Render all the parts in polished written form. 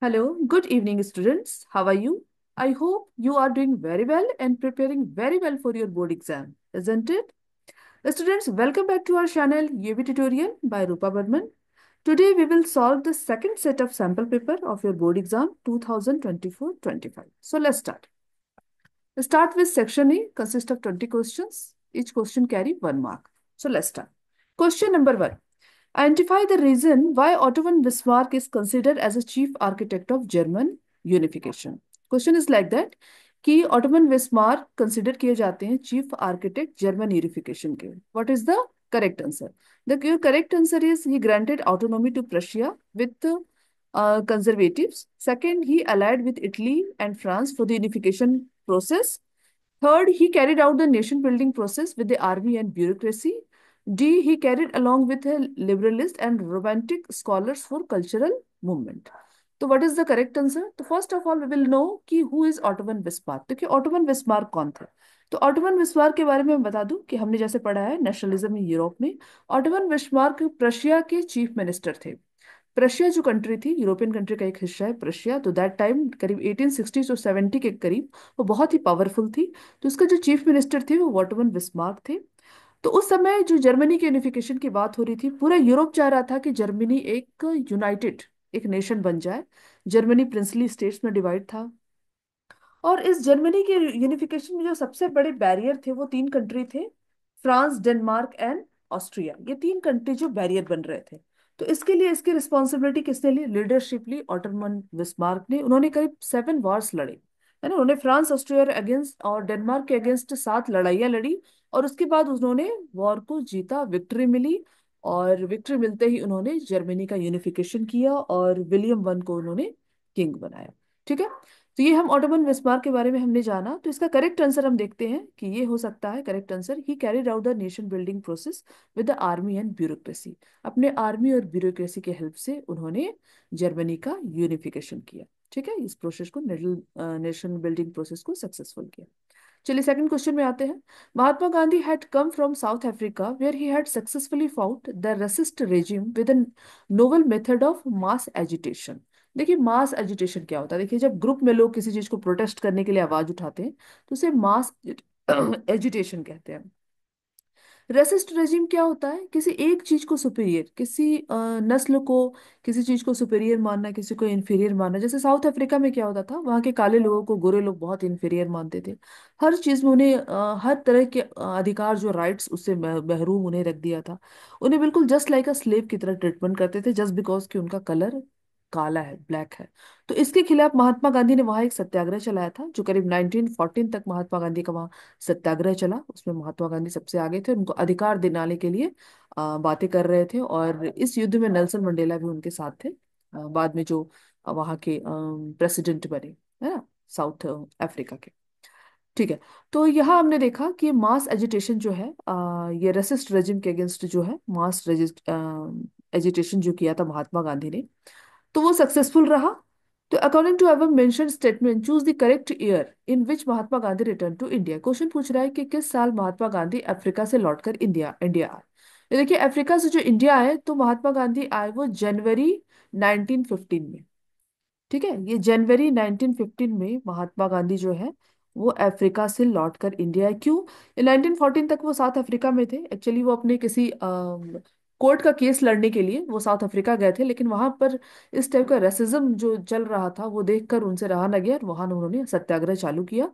Hello, good evening, students. How are you? I hope you are doing very well and preparing very well for your board exam, isn't it? Students, welcome back to our channel UV Tutorial by Rupa Burman. Today we will solve the second set of sample paper of your board exam 2024-25. So let's start. Start with section A, consists of 20 questions. Each question carry 1 mark. So let's start. Question number 1. Identify the reason why Otto von Bismarck is considered as a chief architect of German unification. Question is like that कि Otto von Bismarck consider किए जाते हैं chief architect German unification के. What is the correct answer? The correct answer is he granted autonomy to Prussia with conservatives. Second, he allied with Italy and France for the unification process. Third, he carried out the nation building process with the army and bureaucracy. D, he carried along with a liberalist and romantic scholars for cultural movement. तो what is the correct answer? तो first of all we will know कि who is Otto von Bismarck. देखिए Otto von Bismarck कौन थे। तो auto von Bismarck के बारे में मैं बता दूं कि हमने जैसे पढ़ा है नेशनलिज्म इन यूरोप में। ऑटो वन बिस्मार्क प्रशिया के चीफ मिनिस्टर थे। प्रशिया जो कंट्री थी यूरोपियन कंट्री का एक हिस्सा है प्रशिया। तो दैट टाइम करीब 1860 से 70 के करीब वो बहुत ही पावरफुल थी। तो उसका जो चीफ मिनिस्टर थे वो ऑटो वन बिस्मार्क थे। तो उस समय जो जर्मनी के यूनिफिकेशन की बात हो रही थी पूरा यूरोप चाह रहा था कि जर्मनी एक यूनाइटेड एक नेशन बन जाए। जर्मनी प्रिंसली स्टेट्स में डिवाइड था। और इस जर्मनी के यूनिफिकेशन में जो सबसे बड़े बैरियर थे वो तीन कंट्री थे, फ्रांस, डेनमार्क एंड ऑस्ट्रिया। ये तीन कंट्री जो बैरियर बन रहे थे। तो इसके लिए इसकी रिस्पॉन्सिबिलिटी किसने ली? लीडरशिप ली ऑटोमन बिस्मार्क ने। उन्होंने करीब 7 वॉर्स लड़े, है ना। उन्होंने फ्रांस ऑस्ट्रिया अगेंस्ट और डेनमार्क के अगेंस्ट 7 लड़ाइयाँ लड़ी। और उसके बाद उन्होंने वॉर को जीता, विक्ट्री मिली। और विक्ट्री मिलते ही उन्होंने जर्मनी का यूनिफिकेशन किया और विलियम वन को उन्होंने किंग बनाया। ठीक है। तो ये हम ऑटोमन बिस्मार्क के बारे में हमने जाना। तो इसका करेक्ट आंसर हम देखते हैं कि ये हो सकता है correct answer. He carried out the nation building process with the army and bureaucracy. अपने आर्मी और ब्यूरोक्रेसी के हेल्प से उन्होंने जर्मनी का यूनिफिकेशन किया। ठीक है, इस प्रोसेस को नेशन बिल्डिंग प्रोसेस को सक्सेसफुल किया। चलिए सेकंड क्वेश्चन में आते हैं। Mahatma Gandhi had come from South Africa where he had successfully fought the racist regime with a novel method of mass agitation. देखिए मास एजिटेशन क्या होता है। देखिए जब ग्रुप में लोग किसी चीज को प्रोटेस्ट करने के लिए आवाज उठाते हैं तो उसे मास एजिटेशन कहते हैं। रेसिस्ट रेजिम क्या होता है? किसी एक चीज को सुपीरियर, किसी नस्ल को किसी चीज को सुपीरियर मानना, किसी को इंफीरियर मानना। जैसे साउथ अफ्रीका में क्या होता था, वहाँ के काले लोगों को गोरे लोग बहुत इंफीरियर मानते थे। हर चीज में उन्हें हर तरह के अधिकार जो राइट्स उससे महरूम उन्हें रख दिया था। उन्हें बिल्कुल जस्ट लाइक अ स्लेव की तरह ट्रीटमेंट करते थे जस्ट बिकॉज कि उनका कलर काला है, ब्लैक है। तो इसके खिलाफ महात्मा गांधी ने वहां एक सत्याग्रह चलाया था जो करीब 1914 तक महात्मा गांधी का वहाँ सत्याग्रह चला। उसमें महात्मा गांधी सबसे आगे थे, उनको अधिकार दिलाने के लिए बातें कर रहे थे। और इस युद्ध में नेल्सन मंडेला भी उनके साथ थे, बाद में जो वहाँ के प्रेसिडेंट बने, है ना, साउथ अफ्रीका के। ठीक है। तो यहाँ हमने देखा कि मास एजिटेशन जो है ये रेसिस्ट रेजिम के अगेंस्ट जो है मास एजिटेशन जो किया था महात्मा गांधी ने, तो वो सक्सेसफुल रहा। तो according to above mention statement choose the correct year in which Mahatma Gandhi return to India. Question पूछ रहा है कि किस साल महात्मा गांधी अफ्रीका से लौटकर इंडिया इंडिया आए। तो देखिए अफ्रीका से जो इंडिया आए तो महात्मा गांधी आए वो जनवरी 1915 में। ठीक है, ये जनवरी 1915 में महात्मा गांधी जो है वो अफ्रीका से लौटकर इंडिया आए। क्यों? 1914 तक वो साउथ अफ्रीका में थे। एक्चुअली वो अपने किसी कोर्ट का केस लड़ने के लिए वो साउथ अफ्रीका गए थे, लेकिन वहां पर इस टाइप का रेसिज्म जो चल रहा था वो देखकर उनसे रहा न गया और वहां उन्होंने सत्याग्रह चालू किया।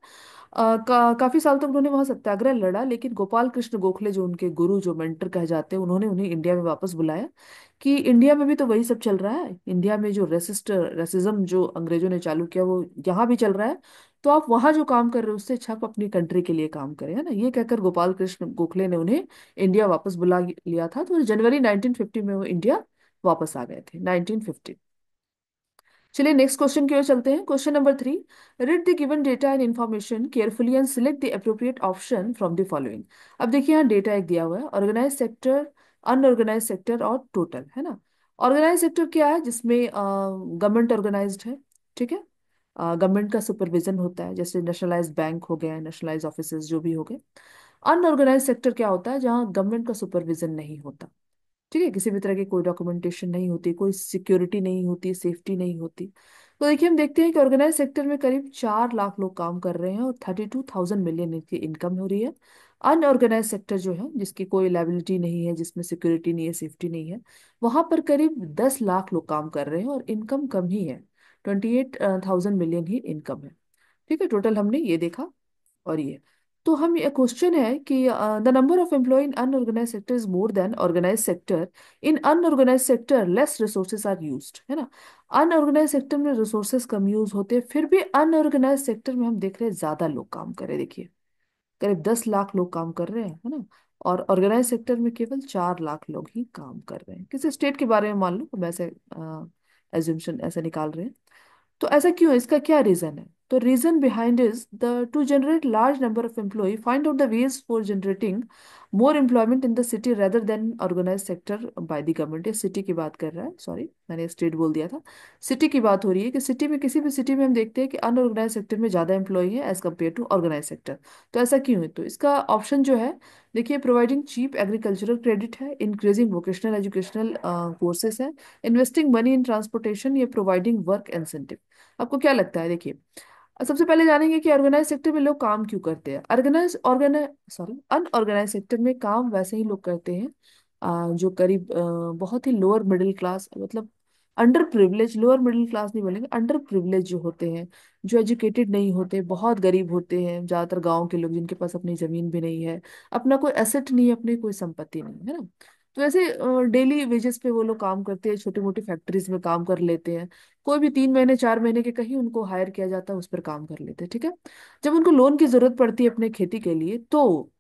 काफी साल तक उन्होंने वहां सत्याग्रह लड़ा, लेकिन गोपाल कृष्ण गोखले जो उनके गुरु जो मेंटर कहे जाते हैं उन्होंने उन्हें इंडिया में वापस बुलाया कि इंडिया में भी तो वही सब चल रहा है। इंडिया में जो रेसिज्म जो अंग्रेजों ने चालू किया वो यहाँ भी चल रहा है। तो आप वहां जो काम कर रहे हो उससे अच्छा आप अपनी कंट्री के लिए काम करें, है ना। ये कहकर गोपाल कृष्ण गोखले ने उन्हें इंडिया वापस बुला लिया था। तो जनवरी 1950 में वो इंडिया वापस आ गए थे, 1950। चलिए नेक्स्ट क्वेश्चन की ओर चलते हैं। Question number 3। Read the given data and information carefully and select the appropriate option from the following. अब देखिए यहाँ डेटा एक दिया हुआ है, ऑर्गेनाइज सेक्टर, अनऑर्गेनाइज सेक्टर और टोटल, है ना। ऑर्गेनाइज सेक्टर क्या है? जिसमें गवर्नमेंट ऑर्गेनाइज्ड है। ठीक है, गवर्नमेंट का सुपरविजन होता है, जैसे नेशनलाइज बैंक हो गया, नेशनलाइज ऑफिसेज जो भी हो गए। अनऑर्गेनाइज सेक्टर क्या होता है? जहाँ गवर्नमेंट का सुपरविजन नहीं होता। ठीक है, किसी भी तरह की कोई डॉक्यूमेंटेशन नहीं होती, कोई सिक्योरिटी नहीं होती, सेफ्टी नहीं होती। तो देखिए हम देखते हैं कि ऑर्गेनाइज सेक्टर में करीब 4 लाख लोग काम कर रहे हैं और 32,000 मिलियन इनकी इनकम हो रही है। अनऑर्गेनाइज सेक्टर जो है, जिसकी कोई लाइबिलिटी नहीं है, जिसमें सिक्योरिटी नहीं है, सेफ्टी नहीं है, वहां पर करीब 10 लाख लोग काम कर रहे हैं और इनकम कम ही है। 28,000 मिलियन ही इनकम है। ठीक है, टोटल हमने ये देखा और ये। तो हम, ये क्वेश्चन है कि the number of employ in unorganise sector is more than organise sector. In unorganise sector less resources are used, है ना। अनऑर्गेनाइज सेक्टर में रिसोर्सेज कम यूज होते हैं, फिर भी अनऑर्गेनाइज सेक्टर में हम देख रहे हैं ज्यादा लोग काम कर रहे हैं। देखिए करीब 10 लाख लोग काम कर रहे हैं, है ना। और ऑर्गेनाइज सेक्टर में केवल 4 लाख लोग ही काम कर रहे हैं। किसी स्टेट के बारे में मान लो, हम ऐसे एज्यूमशन ऐसे निकाल रहे हैं। तो ऐसा क्यों है, इसका क्या रीजन है? तो reason behind is the to generate large number of employ find out the ways for generating more employment in the city rather than organise sector by the government. ये सिटी की बात कर रहा है, सॉरी मैंने state बोल दिया था। सिटी की बात हो रही है कि सिटी में, किसी भी सिटी में हम देखते हैं कि अनऑर्गेनाइज सेक्टर में ज्यादा एम्प्लॉय है as compare to organise sector. तो ऐसा क्यों है? तो इसका ऑप्शन जो है, देखिए प्रोवाइडिंग चीप एग्रीकल्चरल क्रेडिट है, इंक्रीजिंग वोकेशनल एजुकेशनल कोर्सेज है, इन्वेस्टिंग मनी इन ट्रांसपोर्टेशन, या प्रोवाइडिंग वर्क इंसेंटिव। आपको क्या लगता है? देखिए सबसे पहले जानेंगे कि ऑर्गेनाइज सेक्टर में लोग काम क्यों करते हैं। Organise organise sorry unorganise sector में काम वैसे ही लोग करते हैं जो करीब बहुत ही लोअर मिडिल क्लास, मतलब under privilege, lower middle class नहीं बोलेंगे, अंडर प्रिविलेज जो होते हैं, जो एजुकेटेड नहीं होते, बहुत गरीब होते हैं, ज्यादातर गांव के लोग जिनके पास अपनी जमीन भी नहीं है, अपना कोई एसेट नहीं है, अपनी कोई संपत्ति नहीं है ना। तो ऐसे डेली वेजेस पे वो लोग काम करते हैं, छोटी मोटी फैक्ट्रीज में काम कर लेते हैं। कोई भी 3 महीने 4 महीने के कहीं उनको हायर किया जाता है, उस पर काम कर लेते हैं। ठीक है। जब उनको लोन की जरूरत पड़ती है अपने खेती के लिए, तो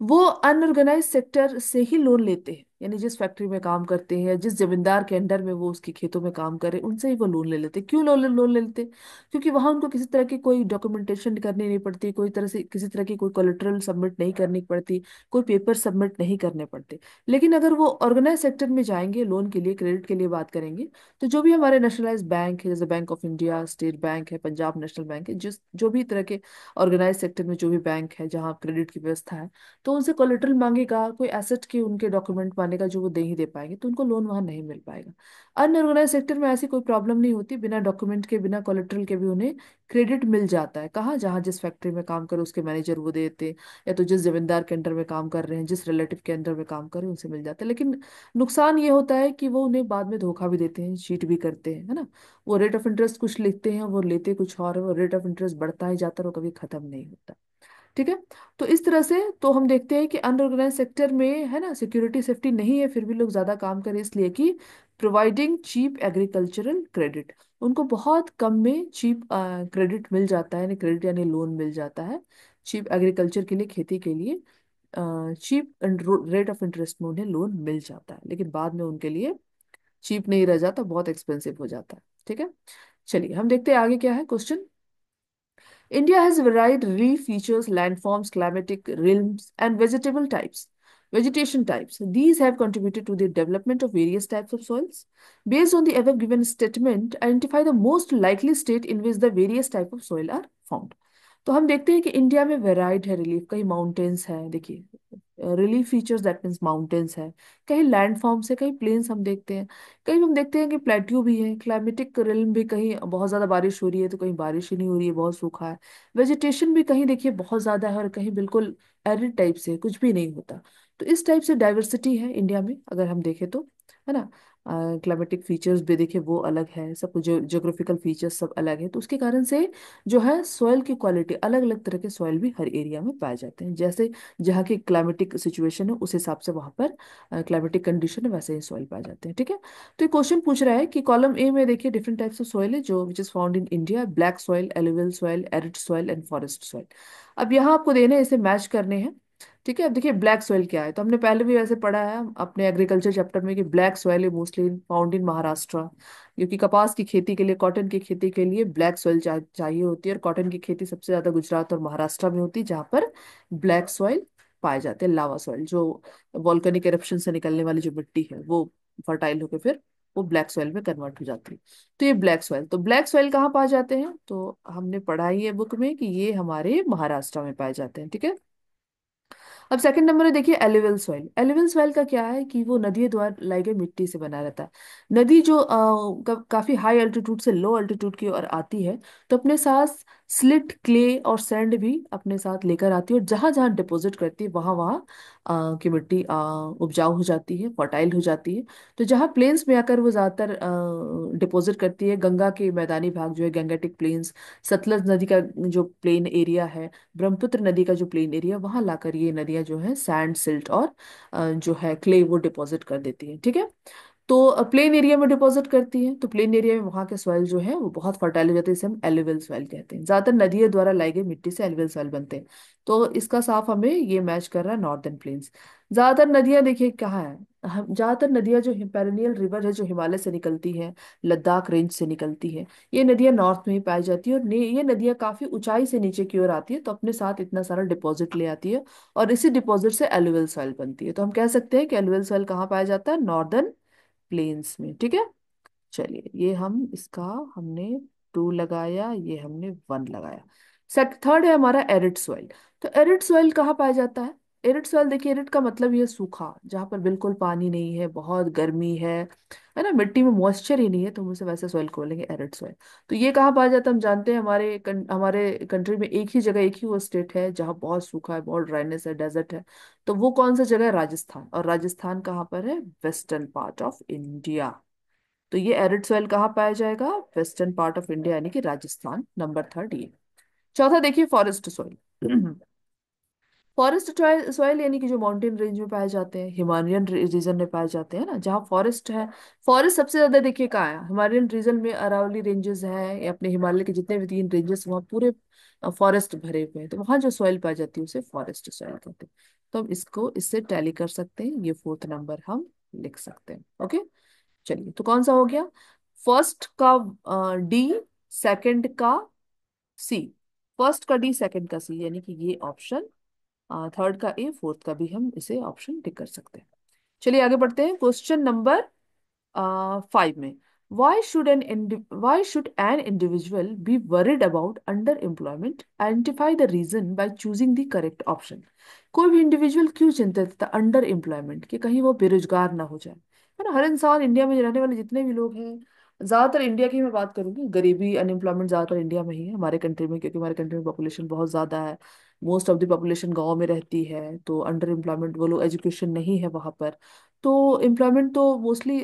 वो अनऑर्गेनाइज सेक्टर से ही लोन लेते हैं, यानी जिस फैक्ट्री में काम करते हैं, जिस जमींदार के अंडर में वो उसके खेतों में काम करे, उनसे ही वो लोन ले लेते हैं। क्यों लोन ले लेते हैं? क्योंकि वहां उनको किसी तरह की कोई डॉक्यूमेंटेशन करनी नहीं पड़ती, कोई तरह से किसी तरह की कोई कोलेटरल सबमिट नहीं करनी पड़ती, कोई पेपर सबमिट नहीं करने पड़ते। लेकिन अगर वो ऑर्गेनाइज सेक्टर में जाएंगे लोन के लिए, क्रेडिट के लिए बात करेंगे, तो जो भी हमारे नेशनलाइज बैंक है, जैसे bank of India, state bank है, पंजाब नेशनल बैंक है, जिस जो भी तरह के ऑर्गेनाइज सेक्टर में जो भी बैंक है जहाँ क्रेडिट की व्यवस्था है, तो उनसे कोलेटरल मांगेगा, कोई एसेट के उनके डॉक्यूमेंट मांगेगा, जो वो दे ही दे पाएंगे, तो उनको लोन वहां नहीं मिल पाएगा। अनऑर्गेनाइज सेक्टर में ऐसी कोई प्रॉब्लम नहीं होती, बिना डॉक्यूमेंट के, बिना कोलेटरल के भी उन्हें क्रेडिट मिल जाता है। कहाँ? जहाँ जिस फैक्ट्री में काम करे उसके मैनेजर वो देते, या तो जिस जमींदार के अंडर में काम कर रहे हैं, जिस रिलेटिव के अंडर में काम कर रहे हैं, उनसे मिल जाता है। लेकिन नुकसान ये होता है कि वो उन्हें बाद में धोखा भी देते हैं, चीट भी करते हैं, है ना। वो रेट ऑफ इंटरेस्ट कुछ लिखते हैं, वो लेते कुछ और है, वो रेट ऑफ इंटरेस्ट बढ़ता ही जाता है, वो कभी खत्म नहीं होता। ठीक है। तो इस तरह से तो हम देखते हैं कि अनऑर्गेनाइज सेक्टर में, है ना, सिक्योरिटी सेफ्टी नहीं है, फिर भी लोग ज्यादा काम करें, इसलिए कि प्रोवाइडिंग चीप एग्रीकल्चरल क्रेडिट, उनको बहुत कम में चीप क्रेडिट मिल जाता है, यानी क्रेडिट यानी लोन मिल जाता है चीप एग्रीकल्चर के लिए, खेती के लिए। चीप रेट ऑफ इंटरेस्ट में उन्हें लोन मिल जाता है, लेकिन बाद में उनके लिए चीप नहीं रह जाता, बहुत एक्सपेंसिव हो जाता है। ठीक है। चलिए हम देखते हैं आगे क्या है question. India has varied relief features, landforms, climatic realms, and vegetable types. Vegetation types. These have contributed to the development of various types of soils. Based on the above given statement, identify the most likely state in which the various type of soil are found. तो हम देखते हैं कि India में varied है relief, कहीं mountains है, देखिए relief features that means mountains है, कहीं लैंड फॉर्म्स है, कहीं प्लेन्स हम देखते हैं, कहीं हम देखते हैं कि प्लेट्यू भी है, क्लाइमेटिक रिल्म भी, कहीं बहुत ज्यादा बारिश हो रही है तो कहीं बारिश ही नहीं हो रही है, बहुत सूखा है। वेजिटेशन भी कहीं देखिए बहुत ज्यादा है और कहीं बिल्कुल एरिड टाइप से कुछ भी नहीं होता। तो इस टाइप से डाइवर्सिटी है इंडिया में अगर हम देखें तो, है ना। क्लाइमेटिक फीचर्स भी देखिए वो अलग है, सब कुछ ज्योग्राफिकल फीचर्स सब अलग है, तो उसके कारण से जो है सॉइल की क्वालिटी, अलग अलग तरह के सॉइल भी हर एरिया में पाए जाते हैं, जैसे जहाँ की क्लाइमेटिक सिचुएशन है उस हिसाब से वहाँ पर क्लाइमेटिक कंडीशन है, वैसे ही सॉइल पाए जाते हैं। ठीक है। तो ये क्वेश्चन पूछ रहा है कि कॉलम ए में देखिए डिफरेंट टाइप्स ऑफ सॉइल है जो which is found in India, black soil, alluvial soil, arid soil and forest soil. अब यहाँ आपको देने हैं, इसे मैच करने हैं। ठीक है। अब देखिए ब्लैक सॉइल क्या है, तो हमने पहले भी वैसे पढ़ा है अपने एग्रीकल्चर चैप्टर में कि ब्लैक सॉइल है मोस्टली फाउंड इन महाराष्ट्र, क्योंकि कपास की खेती के लिए, कॉटन की खेती के लिए ब्लैक सॉइल चाहिए होती है, और कॉटन की खेती सबसे ज्यादा गुजरात और महाराष्ट्र में होती है, जहाँ पर ब्लैक सॉइल पाए जाते हैं। लावा सॉइल जो वॉल्केनिक एरप्शन से निकलने वाली जो मिट्टी है वो फर्टाइल होकर फिर वो ब्लैक सॉइल में कन्वर्ट हो जाती है। तो ये ब्लैक सॉइल, तो ब्लैक सॉइल कहाँ पाए जाते हैं? तो हमने पढ़ा ही है बुक में कि ये हमारे महाराष्ट्र में पाए जाते हैं। ठीक है। अब सेकंड नंबर है, देखिए एलिवल सॉइल। एलिवल सॉइल का क्या है कि वो नदियों द्वारा लाई गई मिट्टी से बना रहता है। नदी जो काफी हाई अल्टीट्यूड से लो अल्टीट्यूड की ओर आती है, तो अपने साथ स्लिट क्ले और सैंड भी अपने साथ लेकर आती है, और जहां जहां डिपॉजिट करती है वहां वहां की मिट्टी उपजाऊ हो जाती है, फर्टाइल हो जाती है। तो जहाँ प्लेन्स में आकर वो ज्यादातर डिपॉजिट करती है, गंगा के मैदानी भाग जो है गंगेटिक प्लेन्स, सतलज नदी का जो प्लेन एरिया है, ब्रह्मपुत्र नदी का जो प्लेन एरिया, वहां लाकर ये नदियां जो है सैंड सिल्ट और जो है क्ले वो डिपॉजिट कर देती है। ठीक है, तो प्लेन एरिया में डिपॉजिट करती है, तो प्लेन एरिया में वहां के सॉइल जो है वो बहुत फर्टाइल हो जाते हैं, इसे हम एलुवियल सॉइल कहते हैं। ज्यादातर नदियों द्वारा लाई गई मिट्टी से एलुवियल सॉइल बनते हैं। तो इसका साफ हमें ये मैच कर रहा है नॉर्दर्न प्लेन्स। ज्यादातर नदियां देखिए कहाँ है, हम ज्यादातर नदियां जो पेरिनियल रिवर है जो हिमालय से निकलती है, लद्दाख रेंज से निकलती है, ये नदियां नॉर्थ में ही पाई जाती है, और ये नदियां काफी ऊंचाई से नीचे की ओर आती है, तो अपने साथ इतना सारा डिपॉजिट ले आती है, और इसी डिपॉजिट से एलुवियल सॉइल बनती है। तो हम कह सकते हैं कि एलुवियल सॉइल कहाँ पाया जाता है, नॉर्दर्न प्लेन्स में। ठीक है, चलिए ये हम इसका हमने 2 लगाया, ये हमने 1 लगाया। सेट थर्ड है हमारा एरिड सॉइल। तो एरिड सॉइल कहाँ पाया जाता है? एरिड सॉइल देखिए, एरिड का मतलब ये सूखा, जहाँ पर बिल्कुल पानी नहीं है, बहुत गर्मी है ना, मिट्टी में मॉइस्चर ही नहीं है, तो हम उसे वैसे सॉइल को बोलेंगे एरिड सॉइल। तो ये कहाँ पाया जाता है? हम जानते हैं हमारे कंट्री में एक ही जगह, एक ही वो स्टेट है जहाँ बहुत सूखा है, बहुत ड्राइनेस है, डेजर्ट है। तो वो कौन सा जगह है? राजस्थान। और राजस्थान कहाँ पर है? Western part of India. तो ये एरिड सॉइल कहाँ पाया जाएगा? वेस्टर्न पार्ट ऑफ इंडिया, यानी कि राजस्थान, नंबर थर्ड ये। चौथा देखिए फॉरेस्ट सॉइल। फॉरेस्ट सॉइल यानी कि जो माउंटेन रेंज में पाए जाते हैं, हिमालयन रीजन में पाए जाते हैं ना, जहाँ फॉरेस्ट है। फॉरेस्ट सबसे ज्यादा देखिए कहाँ है? हिमालयन रीजन में अरावली रेंजेस हैं, या अपने हिमालय के जितने भी 3 रेंजेस, वहाँ पूरे फॉरेस्ट भरे हुए हैं, तो वहाँ जो सॉइल पाई जाती है उसे फॉरेस्ट सॉइल कहते हैं। तो हम इसको इससे टैली कर सकते हैं, ये फोर्थ नंबर हम लिख सकते हैं। ओके, चलिए तो कौन सा हो गया? फर्स्ट का डी, सेकंड का सी। फर्स्ट का डी, सेकंड का सी, यानी कि ये ऑप्शन, थर्ड का ए, फोर्थ का भी हम इसे ऑप्शन टिक कर सकते हैं। चलिए आगे बढ़ते हैं क्वेश्चन नंबर 5 में। Why should an individual be worried about underemployment? Identify the reason by choosing the correct option. कोई भी इंडिविजुअल क्यों चिंतित था अंडर एम्प्लॉयमेंट, कि कहीं वो बेरोजगार ना हो जाए, है ना। हर इंसान, इंडिया में रहने वाले जितने भी लोग हैं, ज्यादातर इंडिया की मैं बात करूंगी, गरीबी अनएम्प्लॉयमेंट ज्यादातर इंडिया में ही है, हमारे कंट्री में, क्योंकि हमारे कंट्री में पॉपुलेशन बहुत ज्यादा है। मोस्ट ऑफ द पॉपुलेशन गांव में रहती है, तो अंडर एम्प्लॉयमेंट, वो लोग, एजुकेशन नहीं है वहां पर, तो एम्प्लॉयमेंट तो मोस्टली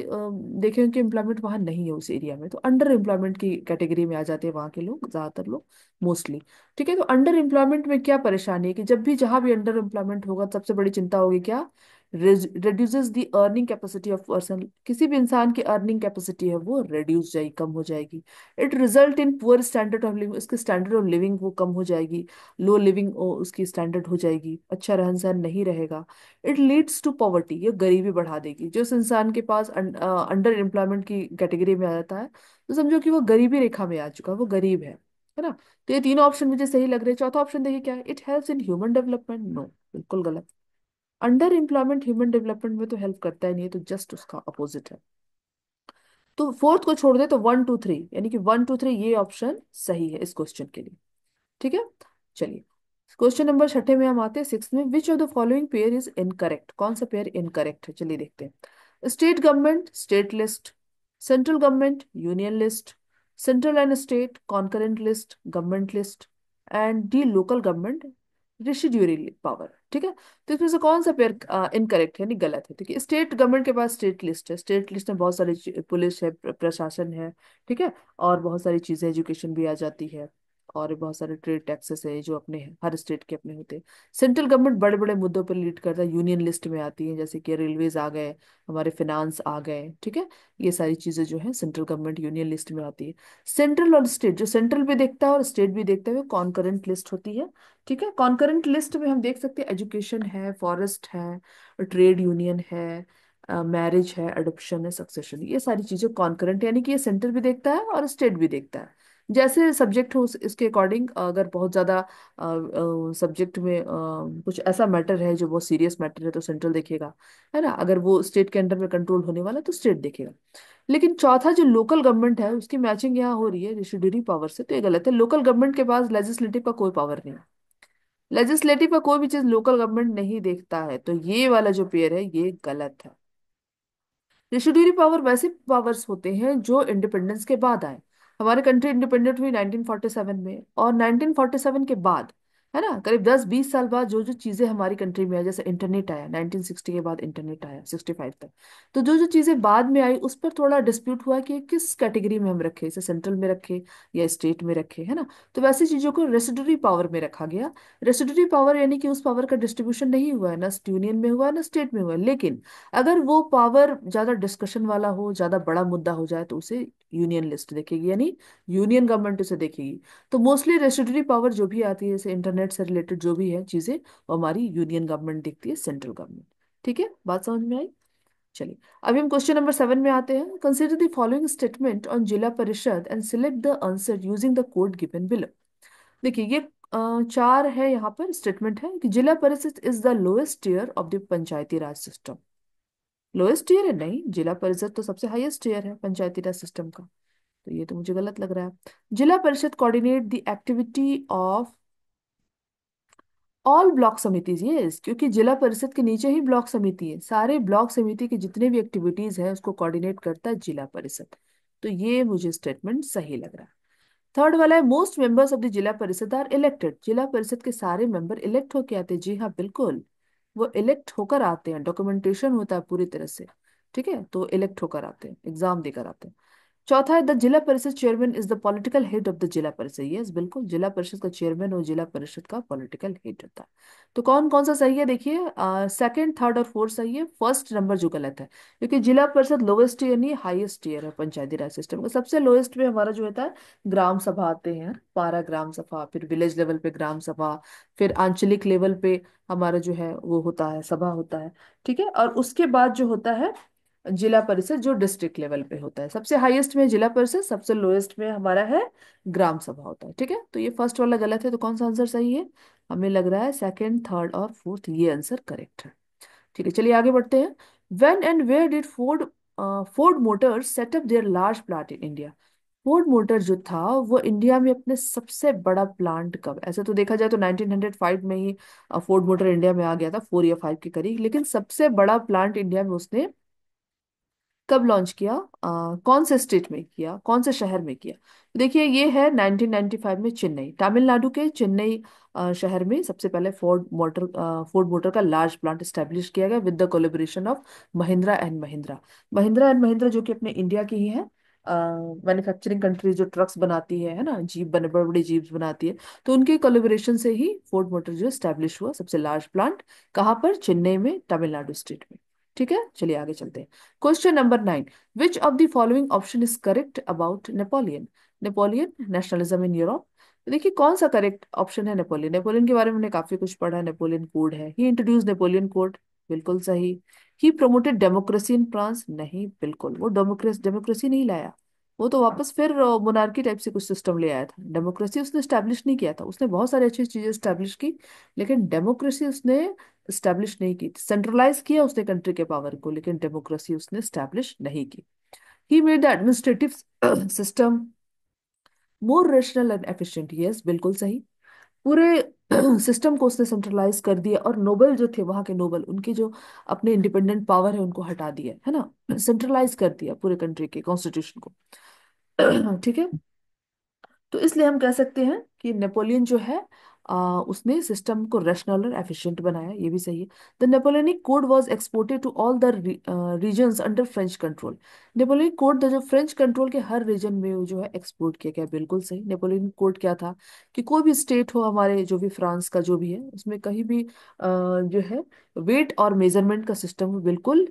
देखें कि एम्प्लॉयमेंट वहाँ नहीं है उस एरिया में, तो अंडर एम्प्लॉयमेंट की कैटेगरी में आ जाते हैं वहाँ के लोग, ज्यादातर लोग, मोस्टली। ठीक है, तो अंडर एम्प्लॉयमेंट में क्या परेशानी है कि जब भी जहां भी अंडर एम्प्लॉयमेंट होगा, सबसे बड़ी चिंता होगी क्या? Reduces the earning capacity of person, किसी भी इंसान की अर्निंग कैपेसिटी है वो रिड्यूस जाएगी, कम हो जाएगी। It result in poor standard of living, उसके स्टैंडर्ड ऑफ लिविंग वो कम हो जाएगी, लो लिविंग उसकी स्टैंडर्ड हो जाएगी, अच्छा रहन सहन नहीं रहेगा। इट लीड्स टू पॉवर्टी, ये गरीबी बढ़ा देगी। जो उस इंसान के पास अंडर एम्प्लॉयमेंट की कैटेगरी में आ जाता है, तो समझो कि वो गरीबी रेखा में आ चुका है, वो गरीब है ना। तो ये तीनों ऑप्शन मुझे सही लग रहे हैं। चौथा ऑप्शन देखिए क्या है, it helps in human development. No, बिल्कुल गलत। अंडर एम्प्लॉयमेंट ह्यूमन डेवलपमेंट में तो हेल्प करता ही नहीं है, तो जस्ट उसका अपोजिट है। तो फोर्थ को छोड़ दे, तो 1 2 3, यानी कि 1 2 3 ये ऑप्शन सही है इस क्वेश्चन के लिए। ठीक है, चलिए क्वेश्चन नंबर छठे में हम आते हैं, 6 में। Which of the following pair is incorrect? कौन सा पेयर इनकरेक्ट है, चलिए देखते हैं। State government state list, central government union list, central and state concurrent list government list, and D local government residuary power. ठीक है, तो इसमें से कौन सा पेयर इनकरेक्ट है, यानी गलत है? ठीक है, स्टेट गवर्नमेंट के पास स्टेट लिस्ट है, स्टेट लिस्ट में बहुत सारी पुलिस है, प्रशासन है, ठीक है, और बहुत सारी चीजें, एजुकेशन भी आ जाती है, और बहुत सारे ट्रेड टैक्सेस है जो अपने हैं, हर स्टेट के अपने होते हैं। सेंट्रल गवर्नमेंट बड़े बड़े मुद्दों पर लीड करता है, यूनियन लिस्ट में आती है, जैसे कि रेलवेज आ गए, हमारे फिनांस आ गए, ठीक है, ये सारी चीजें जो है सेंट्रल गवर्नमेंट यूनियन लिस्ट में आती है। सेंट्रल और स्टेट, जो सेंट्रल भी देखता है और स्टेट भी देखता है, वो कॉन्करेंट लिस्ट होती है। ठीक है, कॉन्करेंट लिस्ट में हम देख सकते हैं एजुकेशन है, फॉरेस्ट है, ट्रेड यूनियन है, मैरिज है, अडॉप्शन है, सक्सेशन, ये सारी चीजें कॉन्करेंट, यानी कि ये सेंटर भी देखता है और स्टेट भी देखता है। जैसे सब्जेक्ट हो इसके अकॉर्डिंग, अगर बहुत ज्यादा सब्जेक्ट में कुछ ऐसा मैटर है जो बहुत सीरियस मैटर है, तो सेंट्रल देखेगा, है ना। अगर वो स्टेट के अंडर में कंट्रोल होने वाला है, तो स्टेट देखेगा। लेकिन चौथा जो लोकल गवर्नमेंट है, उसकी मैचिंग यहाँ हो रही है रिशिड्यूरी पावर से, तो ये गलत है। लोकल गवर्नमेंट के पास लेजिस्लेटिव का कोई पावर नहीं है। लेजिस्लेटिव का कोई भी चीज लोकल गवर्नमेंट नहीं देखता है, तो ये वाला जो पेयर है ये गलत है। रिशुडरी पावर वैसे पावर्स होते हैं जो इंडिपेंडेंस के बाद आए। हमारी कंट्री इंडिपेंडेंट हुई 1947 में, और 1947 के बाद, है ना, करीब 10-20 साल बाद जो जो चीजें हमारी कंट्री में आई, जैसे इंटरनेट आया 1960 के बाद, इंटरनेट आया 65 तक। तो जो जो चीजें बाद में आई उस पर थोड़ा डिस्प्यूट हुआ कि किस कैटेगरी में हम रखें, इसे सेंट्रल में रखे या स्टेट में रखे, है ना। तो वैसी चीजों को रेसिडरी पावर में रखा गया। रेसिडरी पावर यानी कि उस पावर का डिस्ट्रीब्यूशन नहीं हुआ है, ना यूनियन में हुआ है ना स्टेट में हुआ है, लेकिन अगर वो पावर ज्यादा डिस्कशन वाला हो, ज्यादा बड़ा मुद्दा हो जाए, तो उसे यूनियन लिस्ट देखेगी, यानी यूनियन गवर्नमेंट उसे देखेगी। तो मोस्टली रेस्टिट्यूटरी पावर जो भी आती है, जैसे इंटरनेट से रिलेटेड जो भी है चीजें, वो हमारी यूनियन गवर्नमेंट देखती है, सेंट्रल गवर्नमेंट। ठीक है, बात समझ में आई। चलिए, अभी हम क्वेश्चन नंबर 7 में आते हैं। Consider the following statement on जिला परिषद and select the answer using the code given below. देखिए, ये चार है यहाँ पर स्टेटमेंट है कि Zila Parishad is the lowest tier of the Panchayati Raj system. Lowest tier है? नहीं, जिला परिषद तो सबसे हाईएस्ट टीयर है पंचायती राज सिस्टम का। तो ये तो मुझे गलत लग रहा है। Zila Parishad coordinate the activity of all block samitis, yes, क्योंकि जिला परिषद के नीचे ही ब्लॉक समिति है, सारे ब्लॉक समिति की जितने भी एक्टिविटीज हैं उसको कोऑर्डिनेट करता है जिला परिषद। तो ये मुझे स्टेटमेंट सही लग रहा है। थर्ड वाला है मोस्ट मेंबर्स ऑफ द जिला परिषद आर इलेक्टेड। जिला परिषद के सारे मेंबर इलेक्ट होके आते हैं। जी हाँ, बिल्कुल, वो इलेक्ट होकर आते हैं, डॉक्यूमेंटेशन होता है पूरी तरह से। ठीक है, तो इलेक्ट होकर आते हैं, एग्जाम देकर आते हैं। चौथा है द जिला परिषद chairman is the political head of the जिला परिषद। यस, बिल्कुल, जिला परिषद का चेयरमैन और जिला परिषद का पॉलिटिकल हेड होता है। तो कौन कौन सा सही है देखिए, सेकंड, थर्ड और फोर्थ सही है, फर्स्ट नंबर जो गलत है, क्योंकि जिला परिषद लोवेस्ट ईयर नहीं, हाईएस्ट ईयर है पंचायती राज सिस्टम का। सबसे लोएस्ट में हमारा जो होता है ग्राम सभा आते हैं, 12 ग्राम सभा, फिर विलेज लेवल पे ग्राम सभा, फिर आंचलिक लेवल पे हमारा जो है वो होता है, सभा होता है। ठीक है, और उसके बाद जो होता है जिला परिषद, जो डिस्ट्रिक्ट लेवल पे होता है। सबसे हाईएस्ट में जिला परिषद, सबसे लोएस्ट में हमारा है ग्राम सभा होता है। ठीक है, तो ये फर्स्ट वाला गलत है, तो कौन सा आंसर सही है? हमें लग रहा है सेकंड, थर्ड और फोर्थ, ये आंसर करेक्ट है। ठीक है, चलिए आगे बढ़ते हैं। When and where did Ford Motors set up their large plant in India. Ford motor जो था वो इंडिया में अपने सबसे बड़ा प्लांट कब, ऐसे तो देखा जाए तो 1905 में ही फोर्ड मोटर इंडिया में आ गया था, 4 या 5 के करीब, लेकिन सबसे बड़ा प्लांट इंडिया में उसने कब लॉन्च किया, कौन से स्टेट में किया, कौन से शहर में किया? तो देखिए, ये है 1995 में चेन्नई, तमिलनाडु के चेन्नई शहर में सबसे पहले फोर्ड मोटर का लार्ज प्लांट स्टैब्लिश किया गया with the collaboration of Mahindra and Mahindra. Mahindra and Mahindra जो कि अपने इंडिया की ही है मैन्युफैक्चरिंग कंट्री, जो ट्रक्स बनाती है ना, जीप बने, बड़े बड़ी जीप्स बनाती है। तो उनके कोलेबोरेशन से ही फोर्ड मोटर जो स्टैब्लिश हुआ, सबसे लार्ज प्लांट कहाँ पर? चेन्नई में, तमिलनाडु स्टेट में। ठीक है, चलिए आगे चलते हैं। Question number 9, which of the following option is correct about Napoleon. Napoleon nationalism in Europe. देखिए, कौन सा करेक्ट ऑप्शन है? नेपोलियन, नेपोलियन के बारे में हमने काफी कुछ पढ़ा है। नेपोलियन कोड है, ही इंट्रोड्यूस नेपोलियन कोड, बिल्कुल सही। ही प्रोमोटेड डेमोक्रेसी इन फ्रांस, नहीं, बिल्कुल, वो डेमोक्रेसी डेमोक्रेसी नहीं लाया। वो तो वापस फिर मोनार्की टाइप से कुछ सिस्टम ले आया था। डेमोक्रेसी उसने स्टैब्लिश नहीं किया था, उसने बहुत सारी अच्छी चीजें स्टैब्लिश की, लेकिन डेमोक्रेसी उसने स्टैब्लिश नहीं की। सेंट्रलाइज किया उसने कंट्री के पावर को, लेकिन डेमोक्रेसी उसने स्टैब्लिश नहीं की। He made the administrative system more rational and efficient, yes, बिल्कुल सही। पूरे सिस्टम को उसने सेंट्रलाइज कर दिया, और नोबल जो थे वहां के, नोबल उनके जो अपने इंडिपेंडेंट पावर है उनको हटा दिया, है ना, सेंट्रलाइज कर दिया पूरे कंट्री के कॉन्स्टिट्यूशन को। ठीक है, तो इसलिए हम कह सकते हैं कि नेपोलियन जो है उसने सिस्टम को रैशनल और एफिशिएंट बनाया, ये भी सही है। The Napoleonic code was exported to all the regions under French control. Napoleonic code जो फ्रेंच कंट्रोल के हर रीजन में वो जो है एक्सपोर्ट किया गया, बिल्कुल सही। नेपोलियनिक कोड क्या था कि कोई भी स्टेट हो हमारे, जो भी फ्रांस का जो भी है, उसमें कहीं भी जो है वेट और मेजरमेंट का सिस्टम बिल्कुल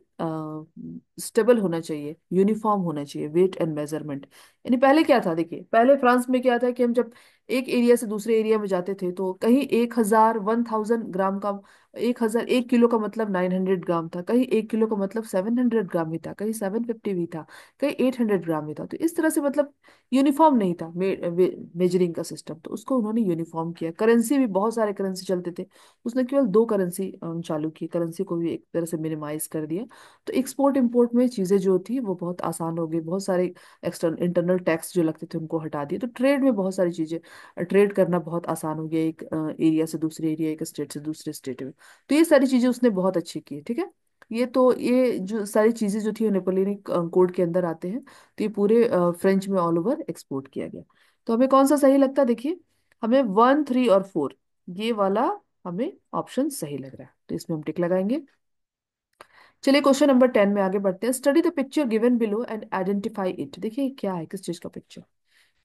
स्टेबल होना चाहिए, यूनिफॉर्म होना चाहिए, वेट एंड मेजरमेंट। यानी पहले क्या था, देखिए पहले फ्रांस में क्या था कि हम जब एक एरिया से दूसरे एरिया में जाते थे तो कहीं 1000 1000 ग्राम का 1 किलो का मतलब 900 ग्राम था, कहीं 1 किलो का मतलब 700 ग्राम ही था, कहीं 750 भी था, कहीं 800 ग्राम ही था। तो इस तरह से मतलब यूनिफॉर्म नहीं था मेजरिंग का सिस्टम, तो उसको उन्होंने यूनिफॉर्म किया। करेंसी भी बहुत सारे करेंसी चलते थे, उसने केवल 2 करेंसी चालू की, करेंसी को भी एक तरह से मिनिमाइज कर दिया। तो एक्सपोर्ट इंपोर्ट में चीजें जो थी वो बहुत आसान हो गई, बहुत सारे एक्सटर्नल इंटरनल टैक्स जो लगते थे उनको हटा दिए। तो ट्रेड में बहुत सारी चीजें, ट्रेड करना बहुत आसान हो गया, एक एरिया से दूसरे एरिया, एक स्टेट से दूसरे स्टेट में। तो ये सारी चीजें उसने बहुत अच्छी की है, ठीक है। ये जो सारी चीजें जो थी वो नेपोलियनिक कोड के अंदर आते हैं। तो ये पूरे फ्रेंच में ऑल ओवर एक्सपोर्ट किया गया। तो हमें कौन सा सही लगता है, देखिए हमें 1, 3 और 4, ये वाला हमें ऑप्शन सही लग रहा है, तो इसमें हम टिक लगाएंगे। चलिए क्वेश्चन नंबर 10 में आगे बढ़ते हैं। Study the picture given below and identify it. देखिए क्या है, किस चीज का पिक्चर।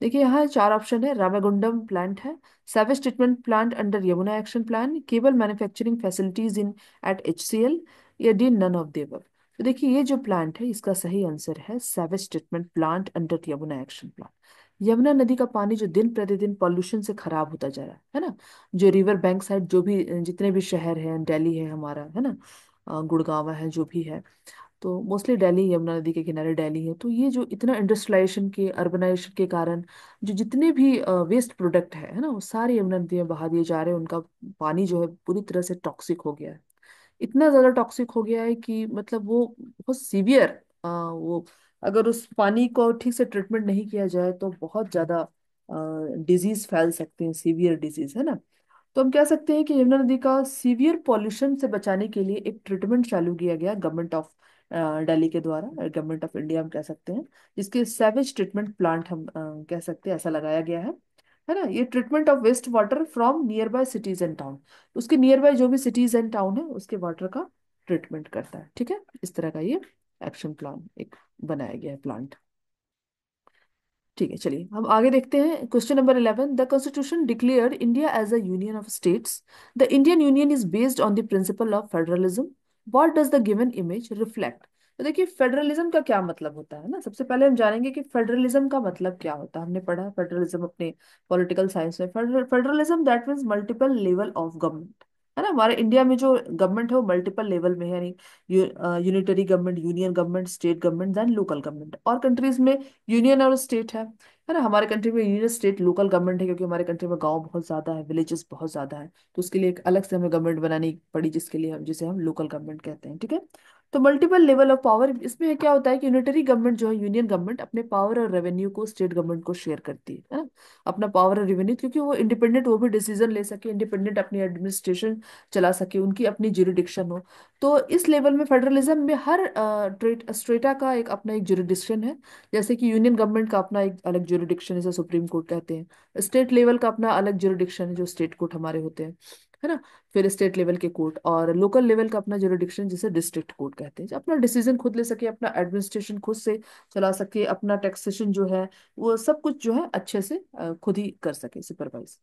देखिए यहाँ 4 ऑप्शन है। रामागुंडम प्लांट है, sewage treatment plant under Yamuna action plan, cable manufacturing facilities in at HCL, या D none of the above. तो देखिए ये जो प्लांट है इसका सही आंसर है sewage treatment plant under Yamuna action plan. Yamuna नदी का पानी जो दिन प्रतिदिन पॉल्यूशन से खराब होता जा रहा है ना, जो रिवर बैंक साइड जो भी जितने भी शहर हैं, दिल्ली है हमारा, है ना, गुड़गांव है, जो भी है, तो मोस्टली दिल्ली, यमुना नदी के किनारे दिल्ली है। तो ये जो इतना इंडस्ट्रियलाइजेशन के, अर्बनाइजेशन के कारण जो जितने भी वेस्ट प्रोडक्ट है ना, वो सारे यमुना नदी में बहा दिए जा रहे हैं। उनका पानी जो है पूरी तरह से टॉक्सिक हो गया है, इतना ज्यादा टॉक्सिक हो गया है कि मतलब वो बहुत सीवियर, वो अगर उस पानी को ठीक से ट्रीटमेंट नहीं किया जाए तो बहुत ज्यादा डिजीज फैल सकते हैं, सीवियर डिजीज, है ना। तो हम कह सकते हैं कि यमुना नदी का सीवियर पॉल्यूशन से बचाने के लिए एक ट्रीटमेंट चालू किया गया गवर्नमेंट ऑफ दिल्ली के द्वारा, गवर्नमेंट ऑफ इंडिया हम कह सकते हैं, जिसके सैवेज ट्रीटमेंट प्लांट हम कह सकते हैं, ऐसा लगाया गया है ना। ये treatment of waste water from near by cities and town, उसके नियर बाय जो भी सिटीज एंड टाउन है उसके वाटर का ट्रीटमेंट करता है, ठीक है। इस तरह का ये एक्शन प्लान एक बनाया गया है, प्लांट। ठीक है, चलिए हम आगे देखते हैं। Question number 11, the constitution declared India as a union of states. The Indian union is based on the principle of federalism. What does the given image reflect. तो देखिए फेडरलिज्म का क्या मतलब होता है ना, सबसे पहले हम जानेंगे कि फेडरलिज्म का मतलब क्या होता है। हमने पढ़ा है फेडरलिज्म अपने पॉलिटिकल साइंस में। Federalism that means multiple level of government, है ना। हमारे इंडिया में जो गवर्नमेंट है वो मल्टीपल लेवल में है, यानी unitary government, union government, state government, then local government. और कंट्रीज में यूनियन और स्टेट है ना। हमारे कंट्री में यूनियन स्टेट लोकल गवर्नमेंट है, क्योंकि हमारे कंट्री में गांव बहुत ज्यादा है, विलेजेस बहुत ज्यादा है, तो उसके लिए एक अलग से हमें गवर्नमेंट बनानी पड़ी, जिसके लिए हम जिसे हम लोकल गवर्नमेंट कहते हैं, ठीक है। तो मल्टीपल लेवल ऑफ पावर, इसमें क्या होता है कि यूनिटरी गवर्नमेंट जो है, यूनियन गवर्नमेंट अपने पावर और रेवेन्यू को स्टेट गवर्नमेंट को शेयर करती है ना, अपना पावर और रेवेन्यू, क्योंकि वो इंडिपेंडेंट, वो भी डिसीजन ले सके, इंडिपेंडेंट अपनी एडमिनिस्ट्रेशन चला सके, उनकी अपनी ज्यूरिडिक्शन हो। तो इस लेवल में फेडरलिज्म में हर स्ट्रेटा का एक अपना एक ज्यूरिडिक्शन है। जैसे कि यूनियन गवर्नमेंट का अपना एक अलग ज्यूरिडिक्शन है, जैसे सुप्रीम कोर्ट कहते हैं। स्टेट लेवल का अपना अलग ज्यूरिडिक्शन है, जो स्टेट कोर्ट हमारे होते हैं, है ना। फिर स्टेट लेवल के कोर्ट, और लोकल लेवल का अपना ज्यूरिडिक्शन जिसे डिस्ट्रिक्ट कोर्ट कहते हैं, जो अपना डिसीजन खुद ले सके, अपना एडमिनिस्ट्रेशन खुद से चला सके, अपना टैक्सेशन जो है वो सब कुछ जो है अच्छे से खुद ही कर सके, सुपरवाइज,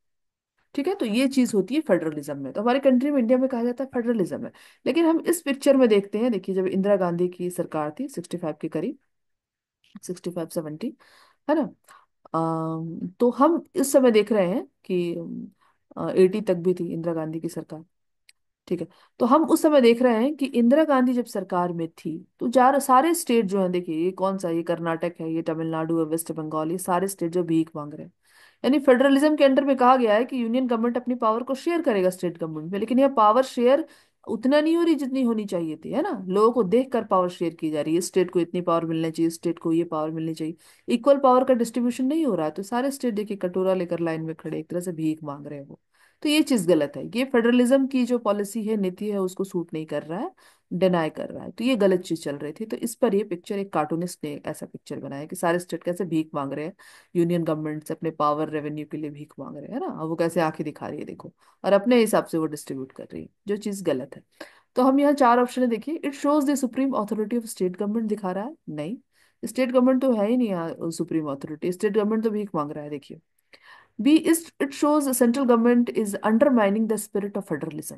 ठीक है। तो ये चीज होती है फेडरलिज्म में। तो हमारी कंट्री में, इंडिया में कहा जाता है फेडरलिज्म है। लेकिन हम इस पिक्चर में देखते हैं, देखिए जब इंदिरा गांधी की सरकार थी 65 के करीब, 65-70, है ना। तो हम इस समय देख रहे हैं कि 80 तक भी थी इंदिरा गांधी की सरकार, ठीक है। तो हम उस समय देख रहे हैं कि इंदिरा गांधी जब सरकार में थी तो सारे स्टेट जो हैं, देखिए ये कौन सा, ये कर्नाटक है, ये तमिलनाडु है, वेस्ट बंगाल, ये सारे स्टेट जो भीख मांग रहे हैं। यानी फेडरलिज्म के अंडर में कहा गया है कि यूनियन गवर्नमेंट अपनी पावर को शेयर करेगा स्टेट गवर्नमेंट में, लेकिन यह पावर शेयर उतना नहीं हो रही जितनी होनी चाहिए थी, है ना। लोगों को देख कर पावर शेयर की जा रही है, स्टेट को इतनी पावर मिलनी चाहिए, स्टेट को ये पावर मिलनी चाहिए, इक्वल पावर का डिस्ट्रीब्यूशन नहीं हो रहा है। तो सारे स्टेट देखिए कटोरा लेकर लाइन में खड़े, एक तरह से भीख मांग रहे हैं वो। तो ये चीज गलत है, ये फेडरलिज्म की जो पॉलिसी है, नीति है, उसको सूट नहीं कर रहा है, डिनाई कर रहा है। तो ये गलत चीज चल रही थी। तो इस पर ये पिक्चर, एक कार्टूनिस्ट ने ऐसा पिक्चर बनाया कि सारे स्टेट कैसे भीख मांग रहे हैं, यूनियन गवर्नमेंट से अपने पावर रेवेन्यू के लिए भीख मांग रहे हैं, है ना। अब वो कैसे आंखें दिखा रही है देखो, और अपने हिसाब से वो डिस्ट्रीब्यूट कर रही है, जो चीज गलत है। तो हम यहाँ 4 ऑप्शन है, देखिए it shows the supreme authority of state government दिखा रहा है, नहीं, स्टेट गवर्नमेंट तो है ही नहीं यहाँ सुप्रीम अथॉरिटी, स्टेट गवर्नमेंट तो भीख मांग रहा है, देखिए। B is it shows central government is undermining the spirit of federalism.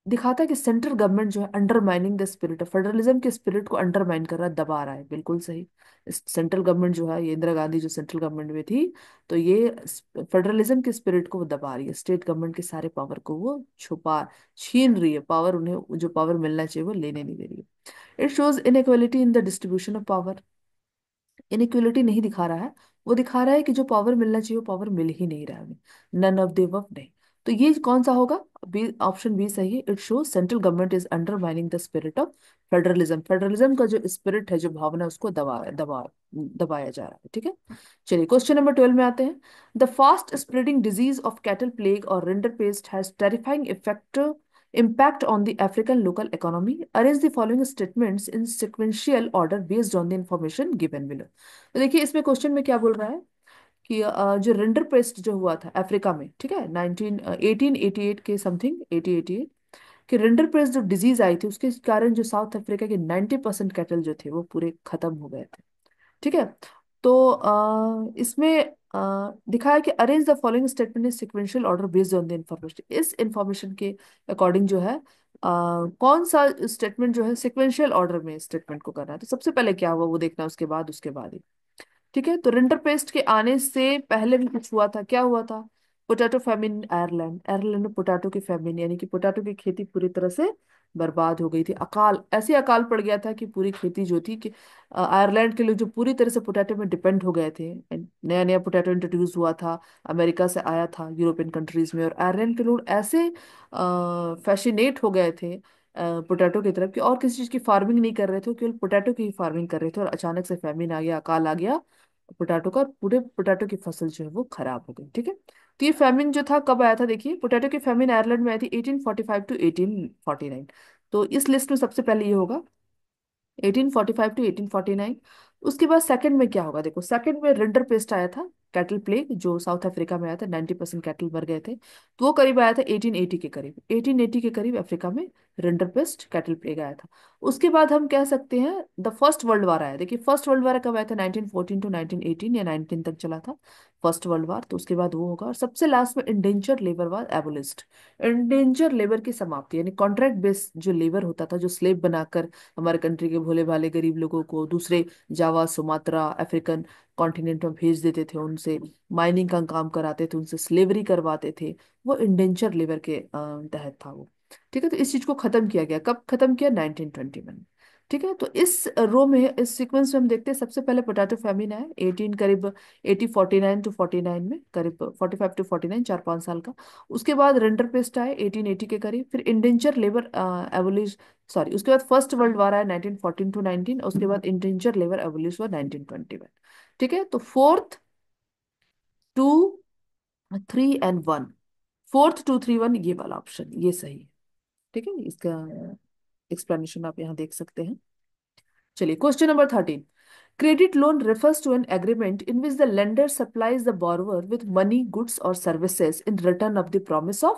दिखाता है कि सेंट्रल गवर्नमेंट जो है undermining the spirit of federalism के स्पिरिट को अंडरमाइन कर रहा है, दबा रहा है। बिल्कुल सही। सेंट्रल गवर्नमेंट जो है, ये इंदिरा गांधी जो सेंट्रल गवर्नमेंट में थी, तो ये फेडरलिज्म के स्पिरिट को वो दबा रही है, स्टेट गवर्नमेंट के सारे पावर को वो छीन रही है, पावर उन्हें जो पावर मिलना चाहिए वो लेने नहीं दे रही है। It shows inequality in the distribution of power. Inequality नहीं दिखा रहा है, वो दिखा रहा है कि जो पावर मिलना चाहिए वो पावर मिल ही नहीं रहा है हमें। नन ऑफ द अबव नहीं। तो ये कौन सा होगा? बी, ऑप्शन बी सही है। It show central government is undermining the spirit of federalism. Federalism का जो स्पिरिट है, जो भावना है, उसको दबाया जा रहा है। ठीक है। चलिए क्वेश्चन नंबर 12 में आते हैं। The fast spreading disease of cattle plague और rinderpest has terrifying effect impact on the African local economy. Arrange the following statements in sequential order based on the information given below. तो देखिए इसमें question में क्या बोल रहा है कि जो रिंडर पेस्ट जो हुआ था अफ्रीका में, ठीक है, 1888 के समथिंग, 1888 कि रिंडर पेस्ट जो डिजीज आई थी उसके कारण जो साउथ अफ्रीका के 90% कैटल जो थे वो पूरे खत्म हो गए थे। ठीक है। तो इसमें दिखाया कि arrange the following statement in sequential order based on the information. इस इंफॉर्मेशन के अकॉर्डिंग जो है कौन सा स्टेटमेंट जो है सिक्वेंशियल ऑर्डर में स्टेटमेंट को करना है। तो सबसे पहले क्या हुआ वो देखना है, उसके बाद ही। ठीक है। तो रिंटर पेस्ट के आने से पहले भी कुछ हुआ था। क्या हुआ था? Potato famine Ireland. आयरलैंड में पोटैटो की फेमिन यानी कि पोटैटो की खेती पूरी तरह से बर्बाद हो गई थी। अकाल, ऐसे अकाल पड़ गया था कि पूरी खेती जो थी कि आयरलैंड के लोग जो पूरी तरह से पोटैटो में डिपेंड हो गए थे। नया नया पोटैटो इंट्रोड्यूस हुआ था, अमेरिका से आया था यूरोपियन कंट्रीज में, और आयरलैंड के लोग ऐसे फैसिनेट हो गए थे पोटैटो की तरफ कि और किसी चीज की फार्मिंग नहीं कर रहे थे, केवल पोटैटो की ही फार्मिंग कर रहे थे। और अचानक से फेमिन आ गया, अकाल आ गया पोटैटो का, और पूरे पोटैटो की फसल जो है वो खराब हो गई। ठीक है। तो ये फेमिन जो था कब आया था? देखिए पोटैटो की फेमिन आयरलैंड में आई थी 1845 टू 1849। तो इस लिस्ट में सबसे पहले ये होगा 1845 टू 1849। उसके बाद सेकंड में क्या होगा? देखो सेकंड में रिंडर पेस्ट आया था, कैटल प्लेग जो साउथ अफ्रीका में आया था, 90% कैटल मर गए थे। तो वो करीब आया था 1880 के करीब, 1880 के करीब अफ्रीका में रिंडर पेस्ट कैटल प्लेग आया था। उसके बाद हम कह सकते हैं द फर्स्ट वर्ल्ड वार आया। देखिए फर्स्ट वर्ल्ड वार कब आया था? 1914 टू 1918 या 19 तक चला था फर्स्ट वर्ल्ड वार। तो उसके बाद वो होगा। और सबसे लास्ट में indenture labour was abolished. Indenture labour की समाप्ति, यानी कॉन्ट्रैक्ट बेस्ड जो लेबर होता था, जो स्लेव बनाकर हमारे कंट्री के भोले भाले गरीब लोगों को दूसरे जावा, सुमात्रा, अफ्रीकन कॉन्टिनेंट में भेज देते थे, उनसे माइनिंग का काम कराते थे, उनसे स्लेवरी करवाते थे, वो इंडेंचर लेबर के तहत था वो। ठीक है। तो इस चीज को खत्म किया गया। कब खत्म किया? 1921। ठीक है। तो इस रो में, इस सीक्वेंस में हम देखते हैं सबसे पहले पोटैटो फेमिन है 18 करीब 1849 टू 49 में, करीब 45 टू 49, 4-5 साल का। उसके बाद रेंडर पेस्ट आए 1880 के करीब। फिर इंडेंचर लेबर एबोलिश, सॉरी, उसके बाद फर्स्ट वर्ल्ड वार आया 1914 टू 19। उसके बाद इंडेंचर लेबर एबोलिश हुआ 1921। ठीक है। तो fourth, two, three and one, fourth, two, three, one, ये वाला ऑप्शन ये सही है। ठीक है। इसका एक्सप्लेनेशन आप यहाँ देख सकते हैं। चलिए question number 13। Credit loan refers to an agreement in which the lender supplies the borrower with money, goods or services in return of the promise of।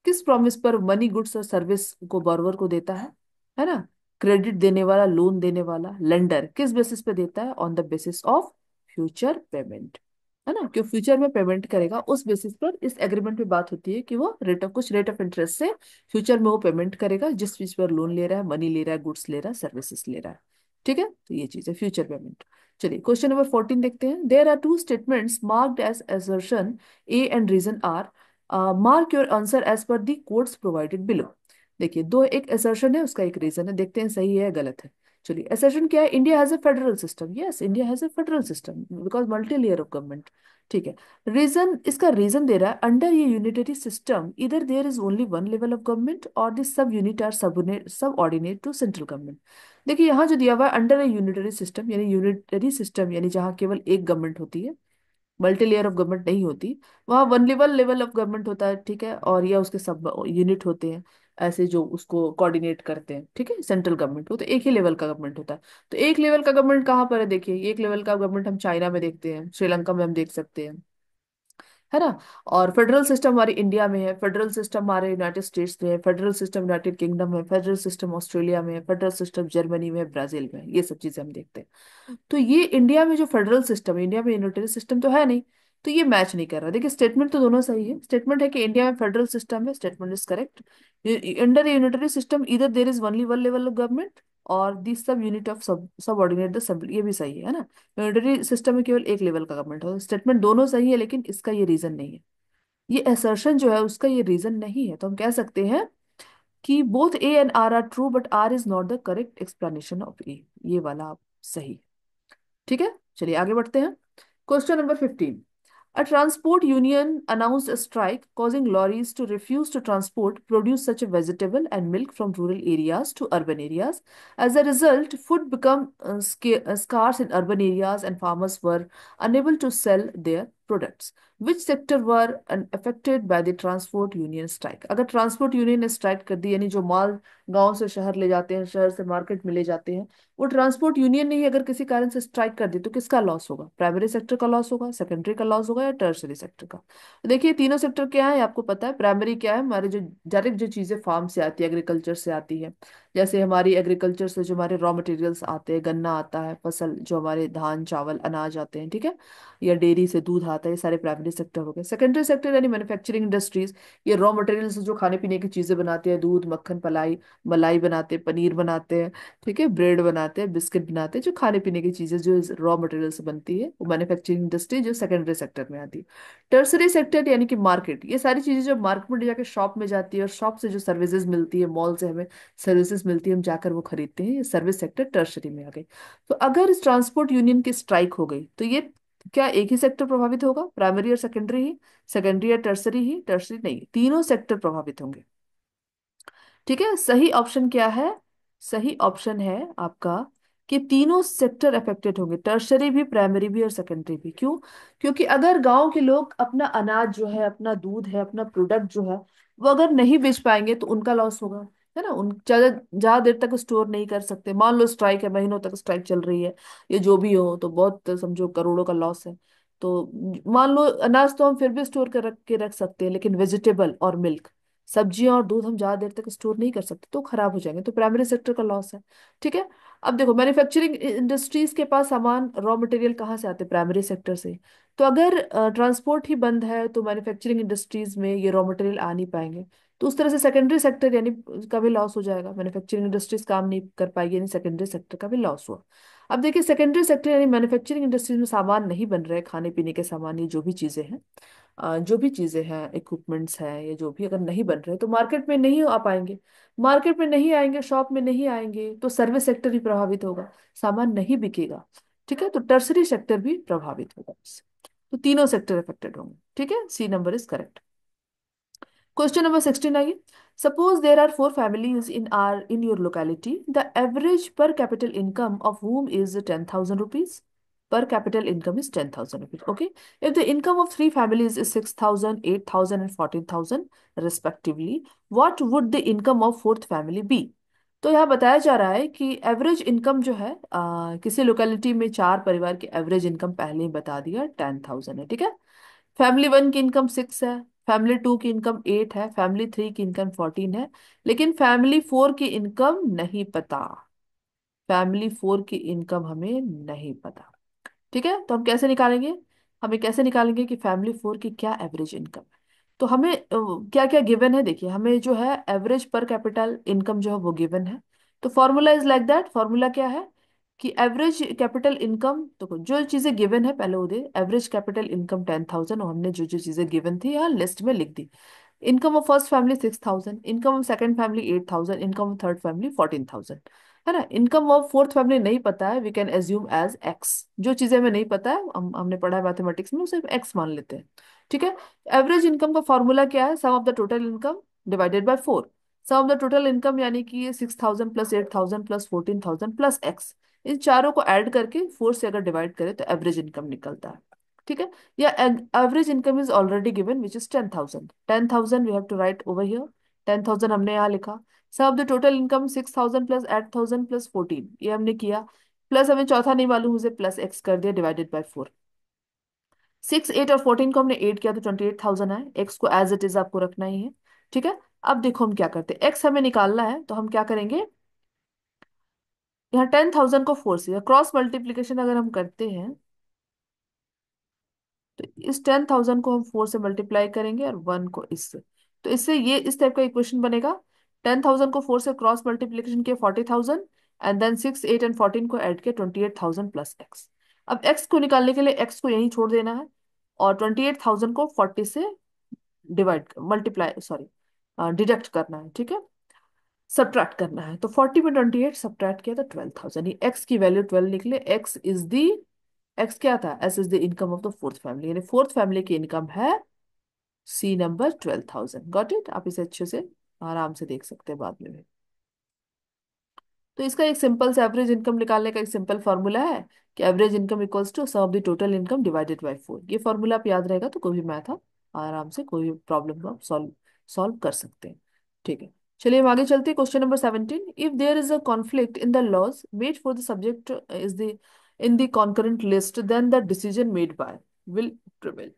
किस प्रॉमिस पर मनी, गुड्स और सर्विस को borrower को देता है ना? Credit देने वाला, लोन देने वाला लेंडर किस बेसिस पे देता है? On the basis of future payment, है ना? क्यों फ्यूचर में पेमेंट करेगा उस बेसिस पर इस एग्रीमेंट में बात होती है कि वो कुछ रेट ऑफ इंटरेस्ट से फ्यूचर में वो पेमेंट करेगा, जिस चीज पर लोन ले रहा है, मनी ले रहा है, गुड्स ले रहा है, सर्विसेज ले रहा है। ठीक है। तो ये चीज है फ्यूचर पेमेंट। चलिए क्वेश्चन नंबर 14 देखते हैं। There are two statements marked as assertion A and reason R. Mark your answer as per the codes provided below. देखिए दो, एक असर्शन है, उसका एक रीजन है, देखते हैं सही है या गलत है। चलिए असर्शन क्या है? India has a federal system. Yes, India has a federal system because multi layer of government. ठीक है। रीजन, इसका रीजन दे रहा है अंडर ये यूनिटरी सिस्टम इधर there is only one level of government और this subunit are subordinate to central government. देखिए यहाँ जो दिया हुआ है अंडर ए यूनिटरी सिस्टम, यानी यूनिटरी सिस्टम यानी जहाँ केवल एक गवर्नमेंट होती है, मल्टी लेयर ऑफ गवर्नमेंट नहीं होती, वहाँ वन लेवल ऑफ गवर्नमेंट होता है। ठीक है। और या उसके सब यूनिट होते हैं ऐसे जो उसको कोऑर्डिनेट करते हैं। ठीक है। सेंट्रल गवर्नमेंट वो तो एक ही लेवल का गवर्नमेंट होता है। तो एक लेवल का गवर्नमेंट कहाँ पर है? देखिए एक लेवल का गवर्नमेंट हम चाइना में देखते हैं, श्रीलंका में हम देख सकते हैं, है ना? और फेडरल सिस्टम हमारे इंडिया में है, फेडरल सिस्टम हमारे यूनाइटेड स्टेट्स में है, फेडरल सिस्टम यूनाइटेड किंगडम में है, फेडरल सिस्टम ऑस्ट्रेलिया में है, फेडरल सिस्टम जर्मनी में है, ब्राजील में है। ये सब चीजें हम देखते हैं। तो ये इंडिया में जो फेडरल सिस्टम है, इंडिया में यूनिटरी सिस्टम तो है नहीं, तो ये मैच नहीं कर रहा। देखिए स्टेटमेंट तो दोनों सही है। स्टेटमेंट है कि इंडिया में फेडरल सिस्टम है, statement is correct. Under unitary system इधर there is only one level of government और the sub unit of subordinate the sub, ये भी सही है ना। यूनिटरी सिस्टम में केवल एक लेवल का गवर्नमेंट हो। स्टेटमेंट दोनों सही है लेकिन इसका ये रीजन नहीं है, ये असर्शन जो है उसका ये रीजन नहीं है। तो हम कह सकते हैं कि both A and R true but R is not the correct explanation of A. ये वाला आप सही। ठीक है, चलिए आगे बढ़ते हैं। Question number 15। A transport union announced a strike, causing lorries to refuse to transport produce such a vegetable and milk from rural areas to urban areas. As a result, food became scarce in urban areas and farmers were unable to sell their products. Which sector were affected by the transport union strike? अगर transport union ने strike कर दी, यानी जो माल गांव से शहर ले जाते हैं, शहर से मार्केट में ले जाते हैं, वो ट्रांसपोर्ट यूनियन ने ही अगर किसी कारण से स्ट्राइक कर दी तो किसका लॉस होगा? प्राइमरी सेक्टर का लॉस होगा, सेकेंडरी का लॉस होगा, या टर्शरी सेक्टर का? तो देखिए तीनों सेक्टर क्या है आपको पता है। प्राइमरी क्या है? हमारे जो डायरेक्ट जो चीजें फार्म से आती है, एग्रीकल्चर से आती है, जैसे हमारी एग्रीकल्चर से जो हमारे रॉ मटेरियल्स आते हैं, गन्ना आता है, फसल जो हमारे धान चावल अनाज आते हैं, ठीक है, या डेयरी से दूध आता है, ये सारे प्राइमरी सेक्टर हो गए। सेकेंडरी सेक्टर यानी मैन्युफैक्चरिंग इंडस्ट्रीज, ये रॉ मटेरियल्स जो खाने पीने की चीजें बनाती है, दूध मक्खन पलाई मलाई बनाते हैं, पनीर बनाते हैं, ठीक है, ब्रेड बनाते हैं, बिस्किट बनाते हैं, जो खाने पीने की चीजें जो रॉ मटेरियल से बनती है, वो मैन्युफैक्चरिंग इंडस्ट्री जो सेकेंडरी सेक्टर में आती है। टर्सरी सेक्टर यानी कि मार्केट, ये सारी चीजें जो मार्केट में जाकर शॉप में जाती है और शॉप से जो सर्विसेज मिलती है, मॉल से हमें सर्विसेज मिलती है, हम जाकर वो खरीदते हैं, ये सर्विस सेक्टर टर्सरी में आ गई। तो अगर इस ट्रांसपोर्ट यूनियन की स्ट्राइक हो गई तो ये क्या एक ही सेक्टर प्रभावित होगा? प्राइमरी और सेकेंडरी ही? सेकेंडरी या टर्सरी ही? टर्सरी नहीं, तीनों सेक्टर प्रभावित होंगे। ठीक है, सही ऑप्शन क्या है? सही ऑप्शन है आपका कि तीनों सेक्टर अफेक्टेड होंगे, टर्शरी भी, प्राइमरी भी और सेकेंडरी भी। क्यों? क्योंकि अगर गांव के लोग अपना अनाज जो है, अपना दूध है, अपना प्रोडक्ट जो है, वो अगर नहीं बेच पाएंगे तो उनका लॉस होगा, है ना। उन ज्यादा ज्यादा देर तक स्टोर नहीं कर सकते। मान लो स्ट्राइक है, महीनों तक स्ट्राइक चल रही है, ये जो भी हो, तो बहुत समझो करोड़ों का लॉस है। तो मान लो अनाज तो हम फिर भी स्टोर कर रख के रख सकते हैं, लेकिन वेजिटेबल और मिल्क, सब्जियां और दूध हम ज्यादा देर तक स्टोर नहीं कर सकते, तो खराब हो जाएंगे, तो प्राइमरी सेक्टर का लॉस है। ठीक है। अब देखो मैन्युफैक्चरिंग इंडस्ट्रीज के पास सामान रॉ मटेरियल कहाँ से आते हैं? प्राइमरी सेक्टर से। तो अगर ट्रांसपोर्ट ही बंद है तो मैन्युफैक्चरिंग इंडस्ट्रीज में ये रॉ मटेरियल आ नहीं पाएंगे, तो उस तरह से सेकेंडरी सेक्टर यानी का भी लॉस हो जाएगा। मैन्युफैक्चरिंग इंडस्ट्रीज काम नहीं कर पाएगी, यानी सेकेंडरी सेक्टर का भी लॉस हुआ। अब देखिए सेकेंडरी सेक्टर यानी मैन्युफैक्चरिंग इंडस्ट्रीज में सामान नहीं बन रहे, खाने पीने के सामान, ये जो भी चीजें हैं, जो भी चीजें हैं, इक्विपमेंट्स हैं, ये जो भी अगर नहीं बन रहे तो मार्केट में नहीं आ पाएंगे। मार्केट में नहीं आएंगे, शॉप में नहीं आएंगे, तो सर्विस सेक्टर भी प्रभावित होगा, सामान नहीं बिकेगा। ठीक है, तो टर्सरी सेक्टर भी प्रभावित होगा इससे। तो तीनों सेक्टर अफेक्टेड होंगे। ठीक है, C number is correct. Question number 16 आइए। Suppose there are four families in your locality, the average per capita income of whom is 10,000 rupees. Per capital income is 10,000 rupees. Okay. If the income of three families is 6,000, 8,000 and 14,000 respectively, what would the income of fourth family be? तो यहाँ बताया जा रहा है कि average income जो है किसी लोकेलिटी में चार परिवार की एवरेज इनकम पहले ही बता दिया 10,000 है। ठीक है। फैमिली वन की इनकम 6 है, फैमिली टू की इनकम 8 है, फैमिली थ्री की इनकम 14 है, लेकिन फैमिली फोर की इनकम नहीं पता। फैमिली फोर की इनकम हमें नहीं पता। ठीक है, तो हम कैसे निकालेंगे? हमें कैसे निकालेंगे कि फैमिली फोर की क्या एवरेज इनकम है? तो हमें क्या क्या गिवन है, देखिए हमें जो है एवरेज पर कैपिटल इनकम जो है वो गिवन है। तो formula is like that. Formula क्या है कि एवरेज कैपिटल इनकम, तो जो चीजें गिवन है पहले वो दे। एवरेज कैपिटल इनकम 10,000 और हमने जो जो चीजें गिवन थी यहाँ लिस्ट में लिख दी। Income of first family 6,000, income of second family 8,000, income of third family 14,000, है ना। इनकम ऑफ फोर्थ फैमिली नहीं पता है, we can assume as X. जो चीजें हमें नहीं पता है, हमने पढ़ा है मैथमेटिक्स में, उसे एक्स मान लेते हैं। ठीक है। एवरेज इनकम का फॉर्मूला क्या है? Sum of the total income divided by 4। Sum of the total income यानी कि 6,000 प्लस 8,000 प्लस 14,000 प्लस एक्स, इन चारों को ऐड करके 4 से अगर डिवाइड करें तो एवरेज इनकम निकलता है। ठीक है। या average income is already given which is 10,000। 10,000 we have to write over here. 10,000 हमने यहाँ लिखा। Sum of the total income 6,000 plus 8,000 plus 14, ये हमने किया। प्लस हमें चौथा नहीं मालूम, उसे प्लस एक्स कर दिया डिवाइडेड बाय 4। 6, 8 और 14 को हमने 8 किया तो 28,000 है। एक्स को एज इट इज आपको रखना ही है। ठीक है। अब देखो हम क्या करते हैं, एक्स हमें निकालना है तो हम क्या करेंगे, यहाँ 10,000 को 4 से क्रॉस मल्टीप्लीकेशन अगर हम करते हैं तो इस 10,000 को हम 4 से मल्टीप्लाई करेंगे और 1 को इससे। तो इससे ये इस टाइप का इक्वेशन बनेगा। 10,000 को 4 से क्रॉस मल्टीप्लीकेशन किया 40,000, एंड देन 6, 8 एंड 14 को ऐड किया 28,000 प्लस एक्स। अब एक्स को निकालने के लिए एक्स को यहीं छोड़ देना है, और 28,000 को 40 से डिवाइड मल्टीप्लाई सॉरी डिडक्ट करना है, ठीक है, सब्ट्रैक्ट करना है। तो 40 में 28 सब्ट्रैक्ट किया तो 12,000, ये एक्स की वैल्यू 12 निकले। एक्स क्या था, S is the income of the fourth family, यानी फोर्थ फैमिली की इनकम है सी नंबर 12,000। Got it? आप इसे अच्छे से आराम से देख सकते हैं बाद में भी। तो इसका एक सिंपल से एवरेज इनकम निकालने का एक सिंपल फॉर्मूला है कि average income equals to sum of the total income divided by 4। ये फॉर्मूला आप याद रहेगा तो कोई भी मैथ आप आराम से कोई भी प्रॉब्लम को आप सॉल्व सॉल्व कर सकते हैं। ठीक है, चलिए हम आगे चलते हैं। Question number 17, if there is a conflict in the laws made for the subject is the in the concurrent list, then the decision made by will prevail.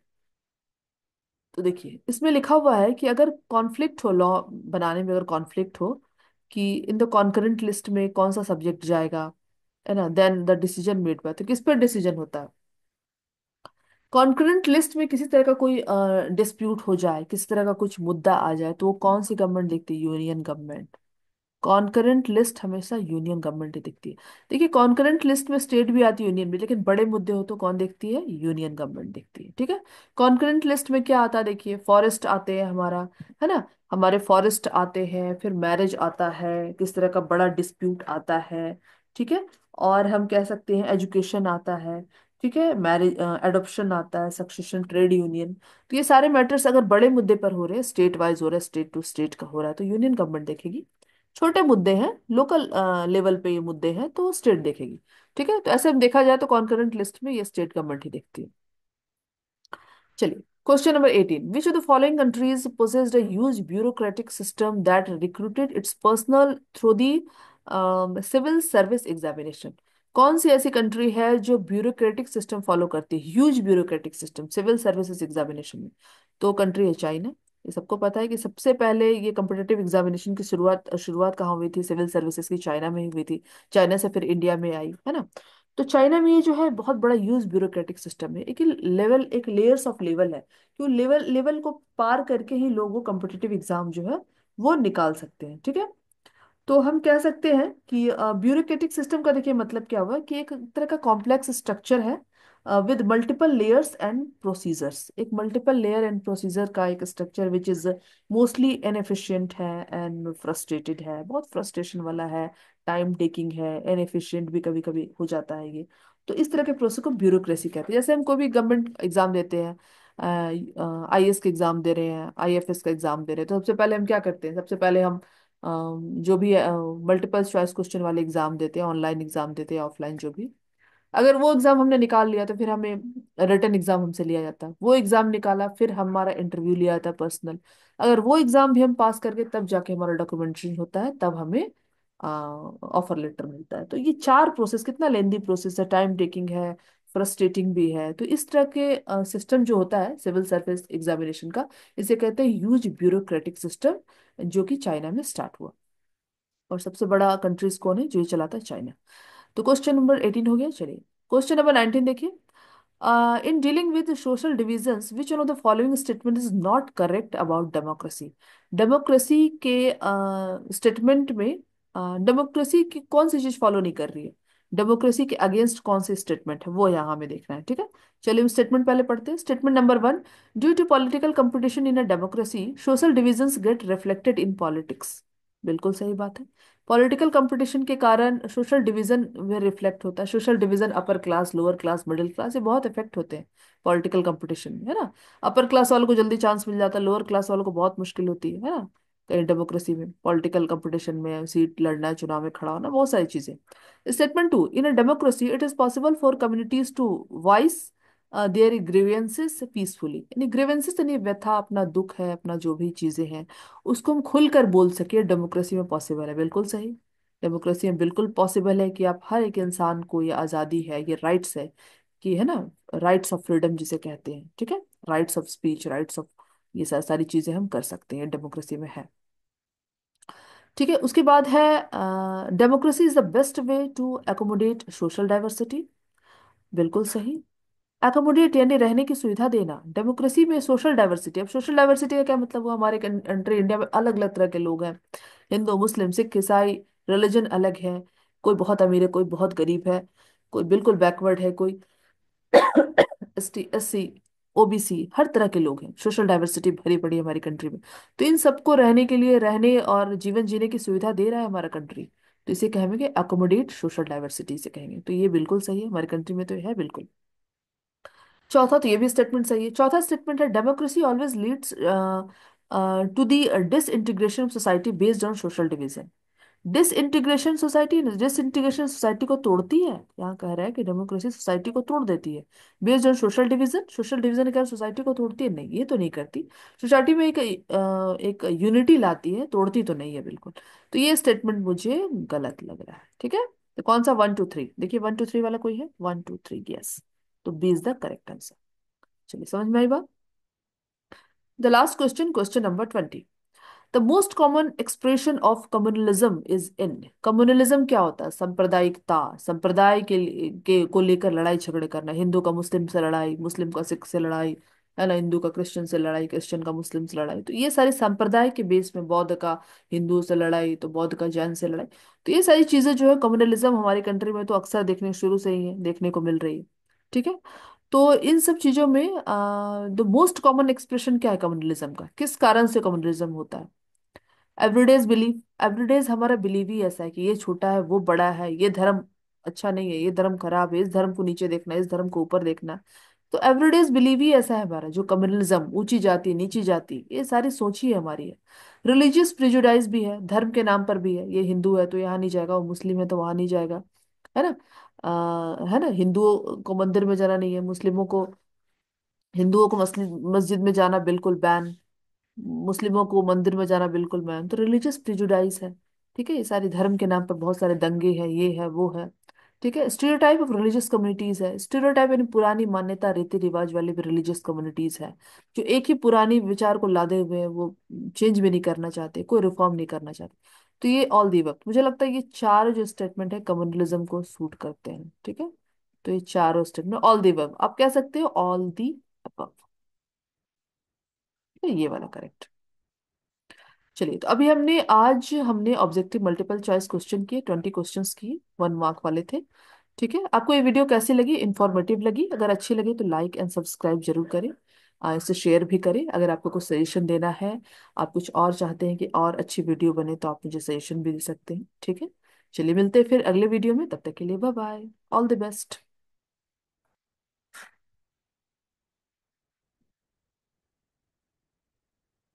तो देखिए इसमें लिखा हुआ है कि अगर कॉन्फ्लिक्ट हो, लॉ बनाने में अगर कॉन्फ्लिक्ट हो कि इन द कॉन्करेंट लिस्ट में कौन सा सब्जेक्ट जाएगा, है ना, then the decision made by, तो किस पर डिसीजन होता है? कॉन्करेंट लिस्ट में किसी तरह का कोई डिस्प्यूट हो जाए, किसी तरह का कुछ मुद्दा आ जाए, तो वो कौन सी गवर्नमेंट देखती है? Union government. कॉन्करेंट लिस्ट हमेशा यूनियन गवर्नमेंट ही दिखती है। देखिए कॉन्करेंट लिस्ट में स्टेट भी आती है, यूनियन भी, लेकिन बड़े मुद्दे हो तो कौन देखती है? यूनियन गवर्नमेंट देखती है। ठीक है, कॉन्करेंट लिस्ट में क्या आता है? देखिए फॉरेस्ट आते हैं हमारा, है ना, हमारे फॉरेस्ट आते हैं, फिर मैरिज आता है, किस तरह का बड़ा डिस्प्यूट आता है, ठीक है, और हम कह सकते हैं एजुकेशन आता है, ठीक है, मैरिज एडॉप्शन आता है, सक्सेशन, ट्रेड यूनियन। तो ये सारे मैटर्स अगर बड़े मुद्दे पर हो रहे हैं, स्टेट वाइज हो रहा है, स्टेट टू स्टेट का हो रहा है, तो यूनियन गवर्नमेंट देखेगी। छोटे मुद्दे हैं, लोकल लेवल पे ये मुद्दे हैं, तो स्टेट देखेगी। ठीक है, तो ऐसे हम देखा जाए तो कॉन्करेंट लिस्ट में ये स्टेट गवर्नमेंट ही देखती है। चलिए question number 18, which of the following countries possessed a huge bureaucratic system that recruited its personnel through the civil service examination? कौन सी ऐसी कंट्री है जो ब्यूरोक्रेटिक सिस्टम फॉलो करती है, huge bureaucratic system civil services examination में? तो country है चाइना। ये सबको पता है कि सबसे पहले ये कम्पिटेटिव एग्जामिनेशन की शुरुआत शुरुआत कहाँ हुई थी? सिविल सर्विसेज की चाइना में ही हुई थी। चाइना से फिर इंडिया में आई, है ना। तो चाइना में ये जो है बहुत बड़ा यूज ब्यूरोक्रेटिक सिस्टम है, एक लेवल, एक लेयर्स ऑफ लेवल है, कि लेवल लेवल को पार करके ही लोग वो कम्पिटिटिव एग्जाम जो है वो निकाल सकते हैं। ठीक है, तो हम कह सकते हैं कि ब्यूरोक्रेटिक सिस्टम का देखिए मतलब क्या हुआ कि एक तरह का कॉम्प्लेक्स स्ट्रक्चर है with multiple layers and procedures. एक मल्टीपल लेयर एंड प्रोसीजर का एक structure which is mostly inefficient है एंड फ्रस्ट्रेटेड है, बहुत फ्रस्ट्रेशन वाला है, टाइम टेकिंग है, इनएफिशिएंट भी कभी कभी हो जाता है ये। तो इस तरह के प्रोसेस को ब्यूरोक्रेसी कहते हैं। जैसे हम कोई भी गवर्नमेंट एग्जाम देते हैं, आईएएस का एग्जाम दे रहे हैं, आईएफएस का एग्जाम दे रहे हैं, तो सबसे पहले हम क्या करते हैं? सबसे पहले हम जो भी मल्टीपल चॉइस क्वेश्चन वाले एग्जाम देते हैं, ऑनलाइन एग्जाम देते हैं, ऑफलाइन जो भी, अगर वो एग्जाम हमने निकाल लिया तो फिर हमें रिटन एग्जाम हमसे लिया जाता है, वो एग्जाम निकाला फिर हमारा इंटरव्यू लिया जाता है पर्सनल, अगर वो एग्जाम भी हम पास करके तब जाके हमारा डॉक्यूमेंटेशन होता है, तब हमें ऑफर लेटर मिलता है। तो ये चार प्रोसेस कितना लेंदी प्रोसेस है, टाइम टेकिंग है, फ्रस्ट्रेटिंग भी है। तो इस तरह के सिस्टम जो होता है सिविल सर्विस एग्जामिनेशन का, इसे कहते हैं ह्यूज ब्यूरोक्रेटिक सिस्टम, जो कि चाइना में स्टार्ट हुआ। और सबसे बड़ा कंट्रीज कौन है जो ये चलाता है? चाइना। तो क्वेश्चन नंबर 18 हो गया। चलिए क्वेश्चन नंबर 19 देखिए, in dealing with social divisions, which one of the following statement is not correct about democracy? Democracy के स्टेटमेंट में डेमोक्रेसी की कौन सी चीज फॉलो नहीं कर रही है? डेमोक्रेसी के अगेंस्ट कौन सी स्टेटमेंट है, वो यहाँ हमें देखना है। ठीक है, चलिए स्टेटमेंट पहले पढ़ते हैं। Statement number 1, due to political competition in a democracy social divisions get reflected in politics. बिल्कुल सही बात है। पॉलिटिकल कंपटीशन के कारण सोशल डिवीजन में रिफ्लेक्ट होता है। Social division upper class, lower class, middle class, ये बहुत इफेक्ट होते हैं पॉलिटिकल कंपटीशन में, है ना। अपर क्लास वालों को जल्दी चांस मिल जाता है, लोअर क्लास वालों को बहुत मुश्किल होती है ना। कहीं डेमोक्रेसी में पॉलिटिकल कंपटीशन में सीट लड़ना, चुनाव में खड़ा होना, बहुत सारी चीजें। Statement 2, in a democracy it is possible for communities to voice their grievances peacefully. यानी ग्रीवेंसेस यानी व्यथा, अपना दुख है, अपना जो भी चीजें हैं उसको हम खुलकर बोल सके, डेमोक्रेसी में पॉसिबल है। बिल्कुल सही, डेमोक्रेसी में बिल्कुल पॉसिबल है कि आप हर एक इंसान को ये आज़ादी है, ये राइट्स है कि, है ना, राइट्स ऑफ फ्रीडम जिसे कहते हैं, ठीक है, rights of speech, rights of, ये सारी चीजें हम कर सकते हैं, डेमोक्रेसी में है। ठीक है, उसके बाद है democracy is the best way to accommodate social diversity. बिल्कुल सही। एकोमोडेट यानी रहने की सुविधा देना। डेमोक्रेसी में सोशल डाइवर्सिटी, अब सोशल डाइवर्सिटी का क्या मतलब हुआ, हमारे कंट्री इंडिया में अलग अलग तरह के लोग हैं, हिंदू मुस्लिम सिख ईसाई, रिलीजन अलग है, कोई बहुत अमीर है कोई बहुत गरीब है, कोई बिल्कुल बैकवर्ड है, कोई एसटी एससी ओबीसी, हर तरह के लोग हैं, सोशल डाइवर्सिटी भरी पड़ी है हमारी कंट्री में। तो इन सबको रहने के लिए, रहने और जीवन जीने की सुविधा दे रहा है हमारा कंट्री, तो इसे कहेंगे अकोमोडेट सोशल डाइवर्सिटी से कहेंगे, तो ये बिल्कुल सही है, हमारी कंट्री में तो है बिल्कुल। चौथा, तो ये भी स्टेटमेंट सही है। चौथा स्टेटमेंट है democracy always leads to the disintegration of society based on social division. Disintegration society को तोड़ती है, यहाँ कह रहा है कि डेमोक्रेसी सोसाइटी को तोड़ देती है। Based on social division, social division क्या सोसाइटी को तोड़ती है, नहीं ये तो नहीं करती। सोसाइटी में एक यूनिटी लाती है, तोड़ती तो नहीं है बिल्कुल। तो ये स्टेटमेंट मुझे गलत लग रहा है, ठीक है। तो कौन सा 1 2 3, देखिए 1 2 3 वाला कोई है, 1 2 3, यस। तो B is the correct answer. चलिए समझ में आई बात। The last question, question number 20। The most common expression of communalism is in. Communalism क्या होता है, सांप्रदायिकता, संप्रदाय के को लेकर लड़ाई झगड़े करना, हिंदू का मुस्लिम से लड़ाई, मुस्लिम का सिख से लड़ाई, है ना, हिंदू का क्रिश्चियन से लड़ाई, क्रिश्चियन का मुस्लिम से लड़ाई, तो ये सारी संप्रदाय के बेस में, बौद्ध का हिंदू से लड़ाई तो बौद्ध का जैन से लड़ाई, तो ये सारी चीजें जो है कम्युनलिज्म हमारी कंट्री में तो अक्सर देखने शुरू से ही है, देखने को मिल रही है, ठीक है। तो इन सब चीजों में द मोस्ट कॉमन एक्सप्रेशन क्या है कम्युनलिज्म का, किस कारण से कम्युनलिज्म होता है। एवरीडेज बिलीफ, एवरीडेज हमारा बिलीव ही ऐसा है कि ये छोटा है वो बड़ा है, ये धर्म अच्छा नहीं है, ये धर्म खराब है, इस धर्म को नीचे देखना है, इस धर्म को ऊपर देखना है। तो एवरीडेज बिलीव ही ऐसा है हमारा, जो कम्युनलिज्म, ऊंची जाति नीची जाति, ये सारी सोच ही हमारी है। रिलीजियस प्रिजुडाइज भी है, धर्म के नाम पर भी है, ये हिंदू है तो यहाँ नहीं जाएगा, वो मुस्लिम है तो वहां नहीं जाएगा, है ना। है ना, हिंदुओं को मंदिर में जाना नहीं है, मुस्लिमों को, हिंदुओं को मस्जिद में जाना बिल्कुल बैन, मुस्लिमों को मंदिर में जाना बिल्कुल बैन, तो रिलीजियस प्रिजुडाइज है, ठीक है। ये सारी धर्म के नाम पर बहुत सारे दंगे हैं, ये है वो है, ठीक है। स्टीरियोटाइप ऑफ रिलीजियस कम्युनिटीज है, स्टीरियोटाइप यानी पुरानी मान्यता रीति रिवाज वाली भी रिलीजियस कम्युनिटीज है, जो एक ही पुरानी विचार को लादे हुए हैं, वो चेंज भी नहीं करना चाहते, कोई रिफॉर्म नहीं करना चाहते। तो ये ऑल दी वक्त मुझे लगता है ये चार जो स्टेटमेंट है कम्युनलिज्म को सूट करते हैं, ठीक है। तो ये चारों स्टेटमेंट ऑल दी वक्त आप कह सकते हो, ऑल दी अबव, तो ये वाला करेक्ट। चलिए, तो अभी हमने ऑब्जेक्टिव मल्टीपल चॉइस क्वेश्चन किए, 20 क्वेश्चंस किए, 1 मार्क वाले थे, ठीक है। आपको ये वीडियो कैसी लगी, इन्फॉर्मेटिव लगी, अगर अच्छी लगी तो लाइक एंड सब्सक्राइब जरूर करें, इसे शेयर भी करें। अगर आपको कुछ सजेशन देना है, आप कुछ और चाहते हैं कि और अच्छी वीडियो बने, तो आप मुझे सजेशन भी दे सकते हैं, ठीक है। चलिए मिलते हैं फिर अगले वीडियो में, तब तक के लिए bye bye, all the best.